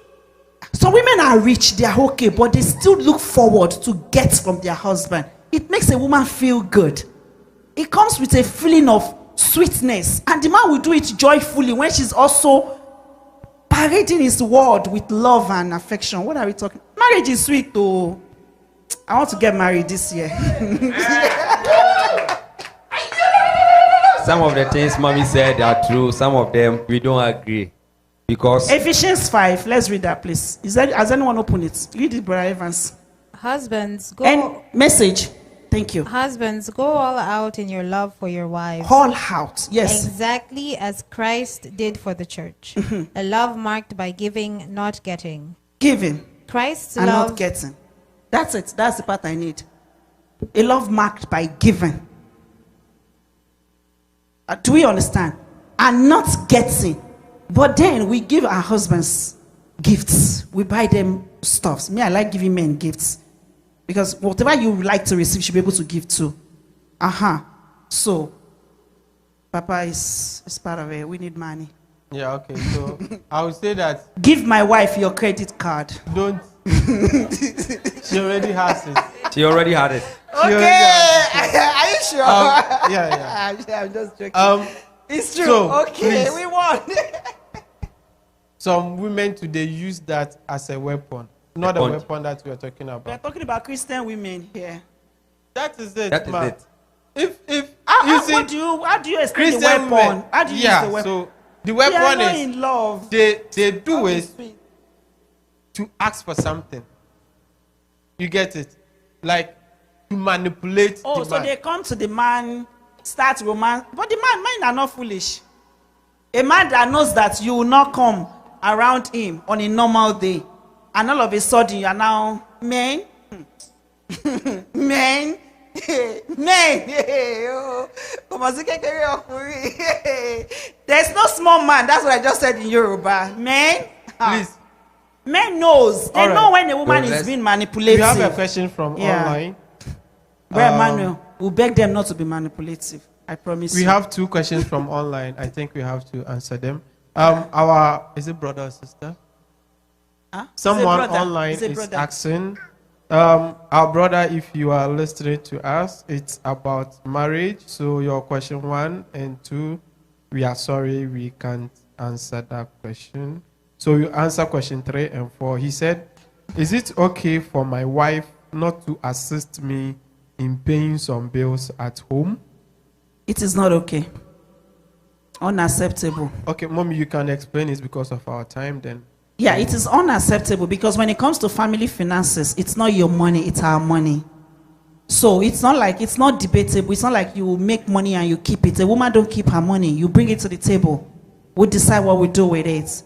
some women are rich, they are okay, but they still look forward to get from their husband. It makes a woman feel good. It comes with a feeling of sweetness. And the man will do it joyfully when she's also parading his word with love and affection. What are we talking? Marriage is sweet, though. I want to get married this year. Some of the things Mommy said are true. Some of them we don't agree. Because Ephesians 5, let's read that, please. Has anyone opened it? Read it, Brother Evans. Husbands, go. And message. Thank you. Husbands, go all out in your love for your wives. All out, yes. Exactly as Christ did for the church. A love marked by giving, not getting. Giving. Christ's and love. not getting. That's it. That's the part I need. A love marked by giving. Do we understand? And not getting. But then we give our husbands gifts. We buy them stuffs. Me, I like giving men gifts. Because whatever you like to receive, you should be able to give too. So, Papa is part of it. We need money. Yeah, okay. So I would say that give my wife your credit card. Don't. She already has it. She already had it. Okay. Are you sure? Yeah. I'm just joking. It's true. So, okay, please. we won. Some women today use that as a weapon. Not a weapon that we are talking about. We are talking about Christian women here. That is it, That is man. it. If how do you explain the weapon? Women, How do you use the weapon? So the We are weapon not is in love. they do it to ask for something. You get it? Like to manipulate Oh, the so man. they come to the man, start romance. But the men are not foolish. A man that knows that you will not come around him on a normal day, and all of a sudden you are now men. Men. There's no small man. That's what I just said in Yoruba. Men. Please. Men knows. They All right. know when a woman is being manipulative. We have a question from online. Well, Emmanuel, we'll beg them not to be manipulative. I promise We you. have two questions from online. I think we have to answer them. Is it brother or sister? Someone online Is a is brother. asking, our brother, if you are listening to us, it's about marriage. So your question 1 and 2, we are sorry we can't answer that question. So you answer question 3 and 4. He said, is it okay for my wife not to assist me in paying some bills at home? It is not okay. Unacceptable. Okay, Mommy, you can explain it because of our time then. Yeah, it is unacceptable because when it comes to family finances, it's not your money, it's our money. So it's not debatable. It's not like you make money and you keep it. A woman don't keep her money. You bring it to the table. We decide what we do with it.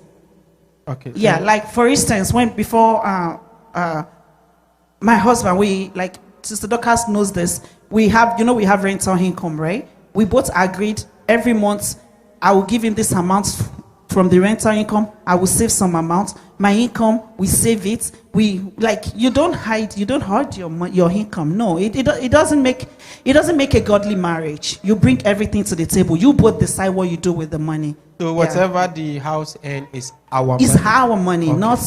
Okay. Yeah, like for instance, before my husband, Sister Dorcas knows this. We have rental income, right? We both agreed every month I will give him this amount from the rental income. I will save some amount. My income, we save it. You don't hide your income. No, it doesn't make a godly marriage. You bring everything to the table. You both decide what you do with the money. So whatever the house earn is our money. It's our money, Okay. not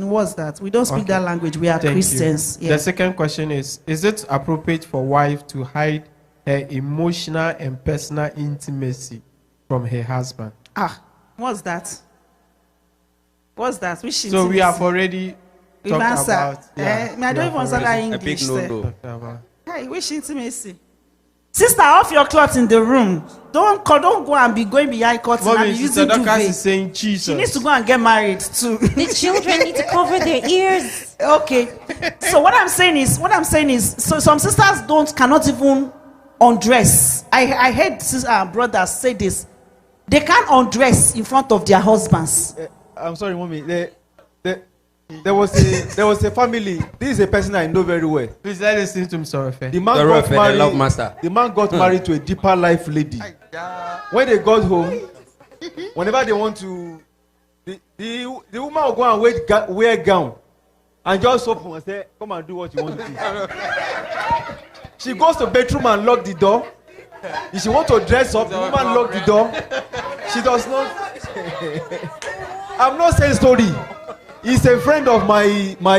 what's that? We don't speak Okay. that language. We are Thank Christians. you. Yeah. The second question is it appropriate for wife to hide her emotional and personal intimacy from her husband? What's that? What's that? Which So we have already We've talked answered. about. I don't even understand that A big English. no-no. Hey, which intimacy? Sister, off your clothes in the room. Don't go and be going behind curtain and Mommy, be Sister using Dorcas duvet. is saying Jesus. She needs to go and get married too. The children need to cover their ears. Okay. So what I'm saying is, so some sisters cannot even undress. I heard brothers say this. They can't undress in front of their husbands. I'm sorry, Mommy. There was a family. This is a person I know very well. Please let us listen to him, Sorofe. The man Sorofe, got the married. love master. The man got married to a deeper life lady. When they got home, whenever they want to, the woman will go and wear gown and just open and say, "Come and do what you want to do." She goes to bedroom and lock the door. If she want to dress up, the woman lock the door. She does not. I'm not saying story. He's a friend of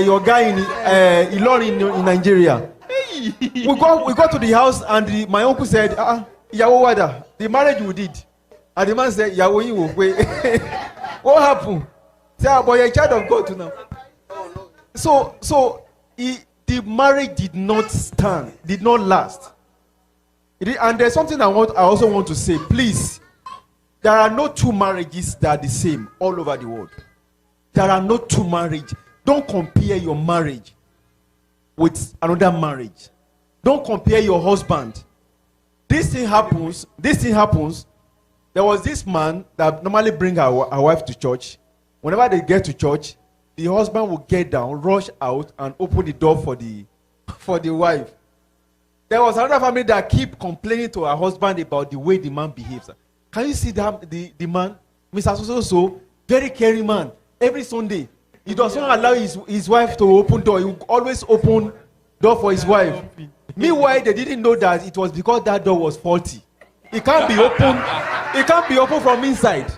your guy in Ilorin in Nigeria. We got to the house and my uncle said, "Yawo wada, the marriage we did." And the man said, "Yawo yin wo pe." What happened? Say, "Boy, you're a child of God now." So the marriage did not stand, did not last. And there's something I also want to say. Please, there are no two marriages that are the same all over the world. There are no two marriages. Don't compare your marriage with another marriage. Don't compare your husband. This thing happens. There was this man that normally bring her wife to church. Whenever they get to church, the husband will get down, rush out, and open the door for the wife. There was another family that keep complaining to her husband about the way the man behaves. Can you see that the man, Mr. So, very caring man. Every Sunday, he does not allow his wife to open door. He will always open door for his wife. Meanwhile, they didn't know that it was because that door was faulty. It can't be open. It can't be open from inside.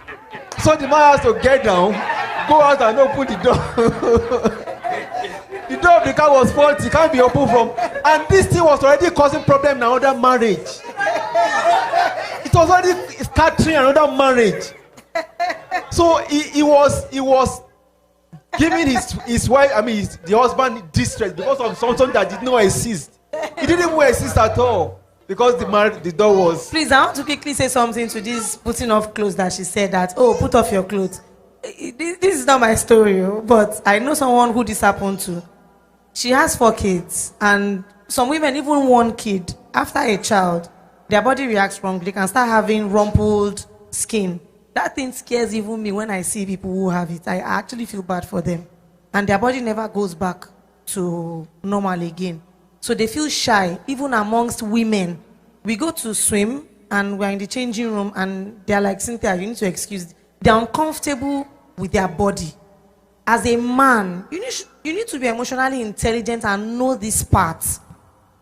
So the man has to get down, go out and open the door. The door of the car was faulty. It can't be open from. And this thing was already causing problem in another marriage. It was already starting another marriage. So he was giving his wife, the husband distress because of something that did not exist. It didn't even exist at all because the door was. Please, I want to quickly say something to this putting off clothes that she said that, oh, put off your clothes. This is not my story, but I know someone who this happened to. She has 4 kids, and some women, even 1 kid, after a child, their body reacts wrongly. They can start having rumpled skin. That thing scares even me when I see people who have it. I actually feel bad for them. And their body never goes back to normal again. So they feel shy, even amongst women. We go to swim, and we're in the changing room, and they're like, Cynthia, you need to excuse. They're uncomfortable with their body. As a man, you need to be emotionally intelligent and know this part.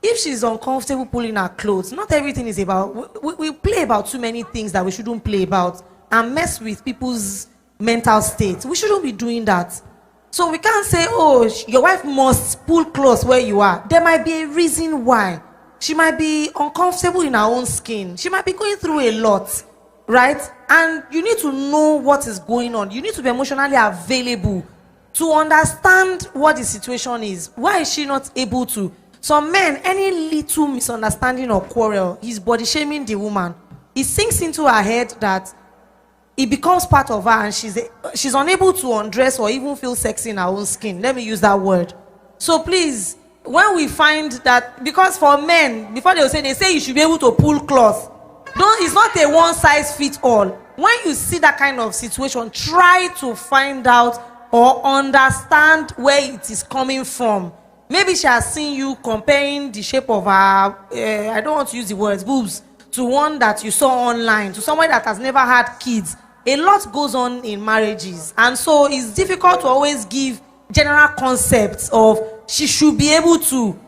If she's uncomfortable pulling her clothes, not everything is about. We play about too many things that we shouldn't play about and mess with people's mental state. We shouldn't be doing that. So we can't say, oh, your wife must pull clothes where you are. There might be a reason why. She might be uncomfortable in her own skin. She might be going through a lot, right? And you need to know what is going on. You need to be emotionally available to understand what the situation is. Why is she not able to? Some men, any little misunderstanding or quarrel, he's body shaming the woman. It sinks into her head that it becomes part of her, and she's unable to undress or even feel sexy in her own skin. Let me use that word. So please, when we find that, because for men, before they say you should be able to pull cloth. It's not a one size fits all. When you see that kind of situation, try to find out or understand where it is coming from. Maybe she has seen you comparing the shape of her, I don't want to use the words, boobs, to one that you saw online, to someone that has never had kids. A lot goes on in marriages. And so it's difficult to always give general concepts of she should be able to.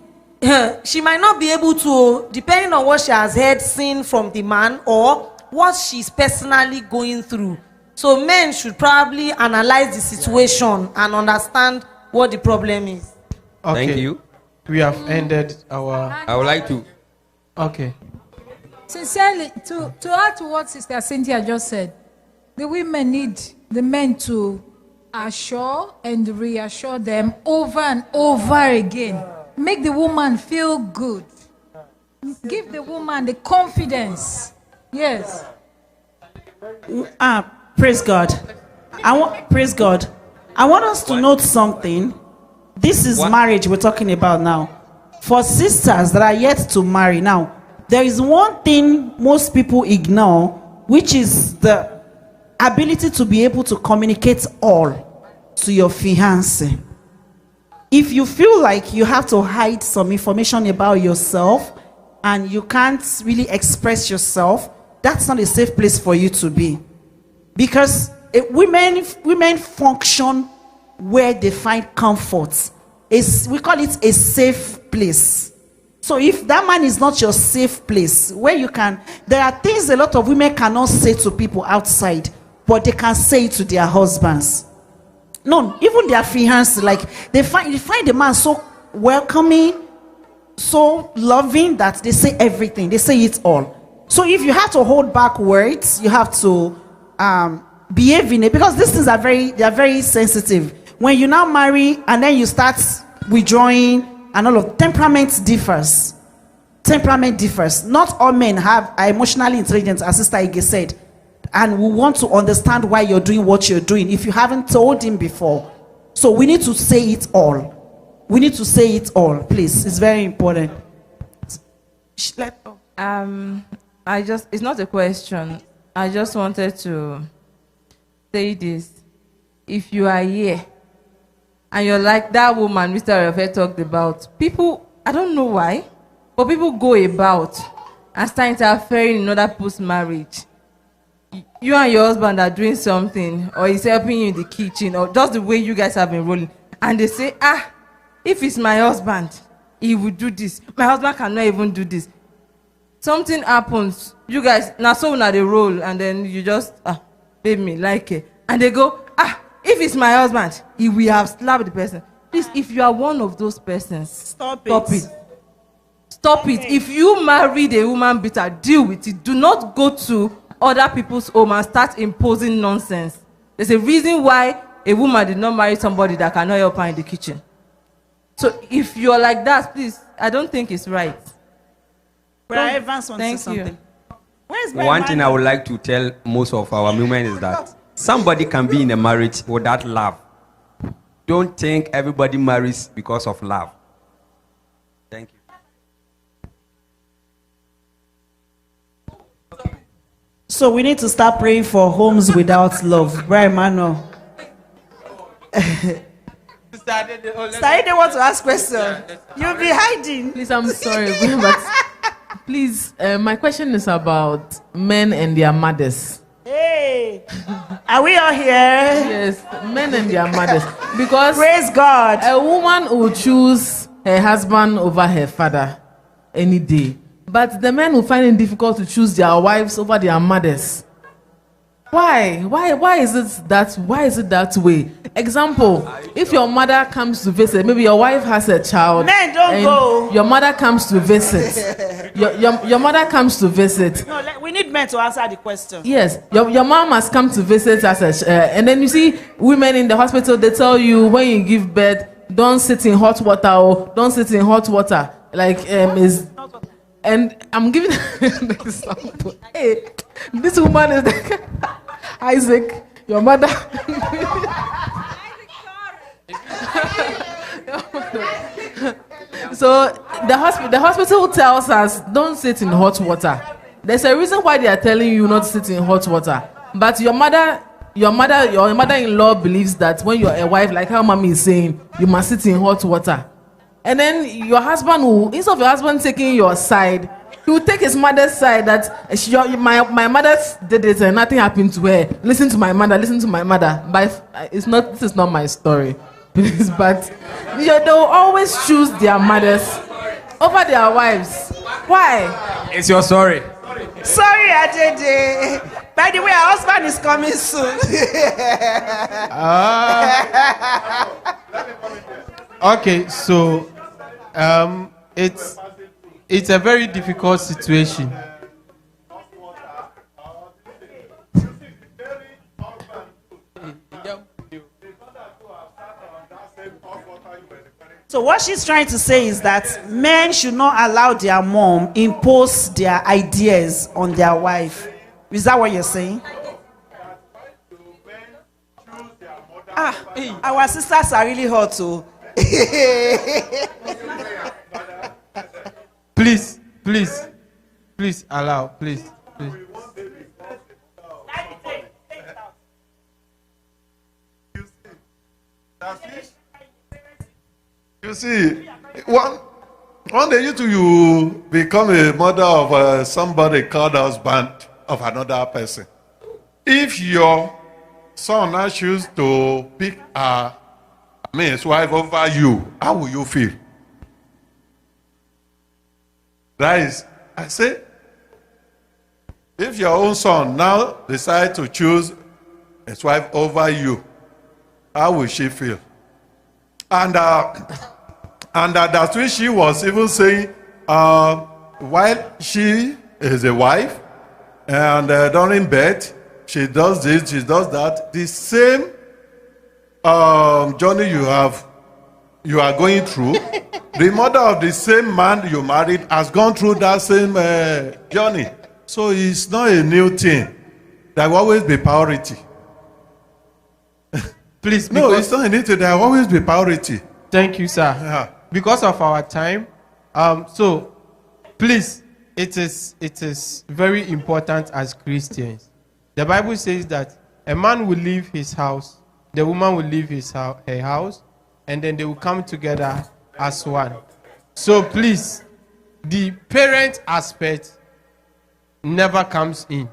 She might not be able to, depending on what she has heard, seen from the man or what she's personally going through. So men should probably analyze the situation and understand what the problem is. Okay. Thank you. We have ended our... I would like to... Okay. Sincerely, to add to what Sister Cynthia just said, the women need the men to assure and reassure them over and over again. Make the woman feel good. Give the woman the confidence. Yes. Praise God. Praise God. I want us to note something. This is marriage we're talking about now. For sisters that are yet to marry now, there is one thing most people ignore, which is the ability to be able to communicate all to your fiancé. If you feel like you have to hide some information about yourself and you can't really express yourself, that's not a safe place for you to be. Because women function where they find comfort. We call it a safe place. So if that man is not your safe place, where you can, there are things a lot of women cannot say to people outside, but they can say it to their husbands. No, even their fiancés, like they find the man so welcoming, so loving that they say everything. They say it all. So if you have to hold back words, you have to behave in it, because these things are very sensitive. When you now marry and then you start withdrawing and all of temperament differs. Temperament differs. Not all men are emotionally intelligent, as Sister Ige said, and we want to understand why you're doing what you're doing if you haven't told him before. So we need to say it all. We need to say it all, please. It's very important. It's not a question. I just wanted to say this. If you are here and you're like that woman Mr. Refe talked about, people, I don't know why, but people go about and start interfering in other people's marriage. You and your husband are doing something, or he's helping you in the kitchen, or just the way you guys have been rolling, and they say, if it's my husband, he will do this. My husband cannot even do this. Something happens, you guys, now so now they roll, and then you just, babe me, like it. And they go, if it's my husband, he will have slapped the person. Please, if you are one of those persons, stop it. Stop it. If you married a woman beater, deal with it. Do not go to other people's home and start imposing nonsense. There's a reason why a woman did not marry somebody that cannot help her in the kitchen. So if you're like that, please, I don't think it's right. Brother Evans wants to say something. Where's my One thing I would like to tell most of our women is that somebody can be in a marriage without love. Don't think everybody marries because of love. Thank you. So we need to start praying for homes without love. Brian Emmanuel. Saide want to ask question. You'll be hiding. Please, I'm sorry, but please, my question is about men and their mothers. Hey, are we all here? Yes, men and their mothers. Because praise God, a woman will choose her husband over her father any day. But the men will find it difficult to choose their wives over their mothers. Why? Why is it that? Why is it that way? Example: if your mother comes to visit, maybe your wife has a child. Men don't go. Your mother comes to visit. your mother comes to visit. No, we need men to answer the question. Yes, your mom has come to visit as and then you see women in the hospital. They tell you when you give birth, don't sit in hot water or don't sit in hot water. And I'm giving an example. Hey, this woman is Isaac, your mother. So the hospital tells us don't sit in hot water. There's a reason why they are telling you not to sit in hot water. But your mother-in-law believes that when you're a wife, like how mommy is saying, you must sit in hot water. And then your husband will, instead of your husband taking your side, he will take his mother's side that my mother did it and nothing happened to her. Listen to my mother. But this is not my story. Please, but they'll always choose their mothers over their wives. Why? It's your story. Sorry, Ajeje. By the way, our husband is coming soon. Okay, so it's a very difficult situation. So what she's trying to say is that men should not allow their mom impose their ideas on their wife. Is that what you're saying? Our sisters are really hot too. Please allow, please. You see, one day you become a mother of somebody called husband of another person. If your son now chooses to pick his wife over you, how will you feel? That is, I say, if your own son now decides to choose his wife over you, how will she feel? And that's what she was even saying, while she is a wife, and during bed, she does this, she does that. The same journey you are going through, the mother of the same man you married has gone through that same journey. So it's not a new thing. There will always be priority. Please, no, it's not a new thing. There will always be priority. Thank you, sir. Yeah. Because of our time, so please, it is very important as Christians. The Bible says that a man will leave his house, the woman will leave her house, and then they will come together as one. So please, the parent aspect never comes in.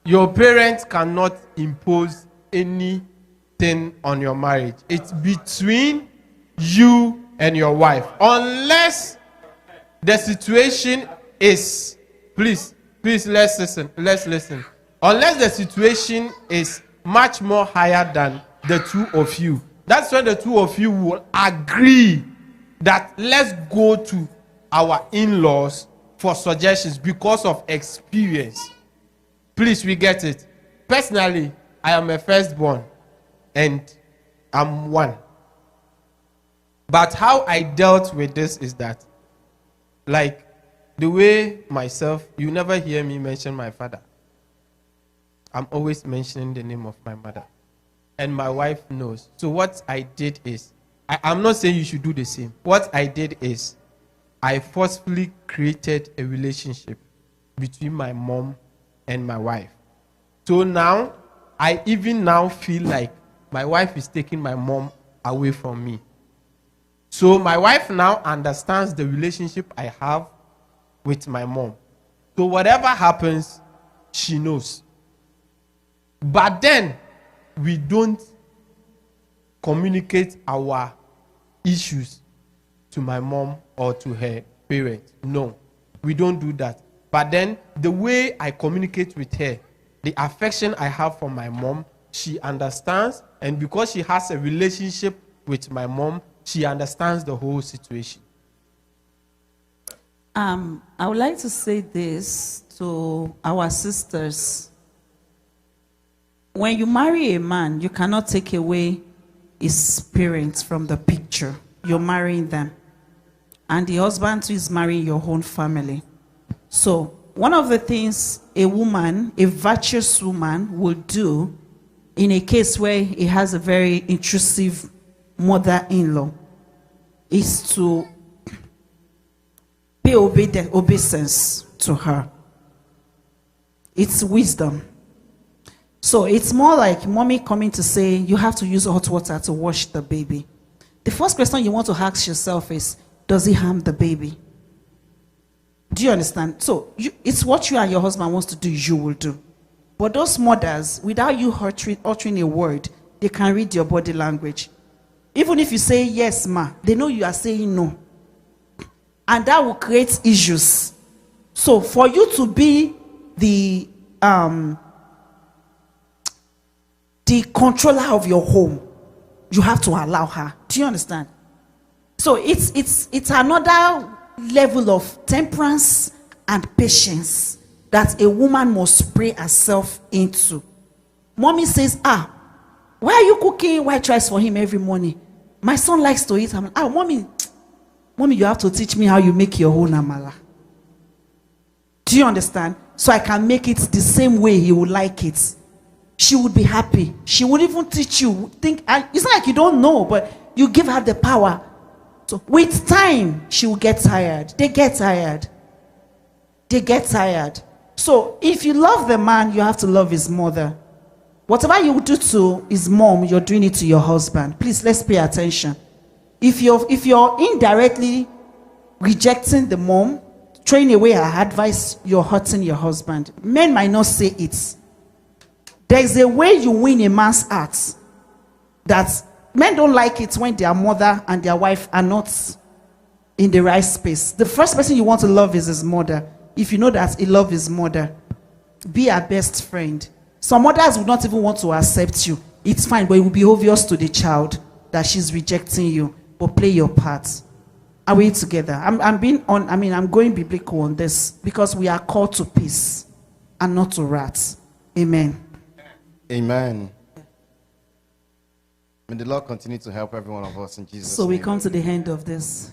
Your parents cannot impose anything on your marriage. It's between you and your wife. Unless the situation is, please, let's listen. Unless the situation is much more higher than the two of you, that's when the two of you will agree that let's go to our in-laws for suggestions because of experience. Please, we get it. Personally, I am a firstborn and I'm one. But how I dealt with this is that, like, the way myself, you never hear me mention my father. I'm always mentioning the name of my mother. And my wife knows. So what I did is, I'm not saying you should do the same. What I did is, I forcefully created a relationship between my mom and my wife. So now, I even now feel like my wife is taking my mom away from me. So my wife now understands the relationship I have with my mom. So whatever happens, she knows. But then, we don't communicate our issues to my mom or to her parents. No, we don't do that. But then, the way I communicate with her, the affection I have for my mom, she understands. And because she has a relationship with my mom, she understands the whole situation. I would like to say this to our sisters. When you marry a man, you cannot take away his parents from the picture. You're marrying them. And the husband too is marrying your own family. So, one of the things a woman, a virtuous woman, will do in a case where he has a very intrusive mother-in-law is to pay obeisance to her. It's wisdom. So it's more like mommy coming to say, you have to use hot water to wash the baby. The first question you want to ask yourself is, does he harm the baby? Do you understand? So it's what you and your husband wants to do, you will do. But those mothers, without you uttering a word, they can read your body language. Even if you say yes, ma, they know you are saying no. And that will create issues. So for you to be the controller of your home, you have to allow her. Do you understand? So it's another level of temperance and patience that a woman must spray herself into. Mommy says, why are you cooking white rice for him every morning? My son likes to eat. I'm like, mommy, you have to teach me how you make your own amala. Do you understand? So I can make it the same way he would like it. She would be happy. She would even teach you. It's not like you don't know, but you give her the power. So with time, she will get tired. They get tired. So if you love the man, you have to love his mother. Whatever you do to his mom, you're doing it to your husband. Please, let's pay attention. If you're indirectly rejecting the mom, throwing away her advice, you're hurting your husband. Men might not say it. There's a way you win a man's heart that men don't like it when their mother and their wife are not in the right space. The first person you want to love is his mother. If you know that he loves his mother, be her best friend. Some mothers would not even want to accept you. It's fine, but it will be obvious to the child that she's rejecting you. But play your part. Are we together? I'm going biblical on this because we are called to peace and not to wrath. Amen. Amen. May the Lord continue to help every one of us in Jesus' name. So we come to the end of this.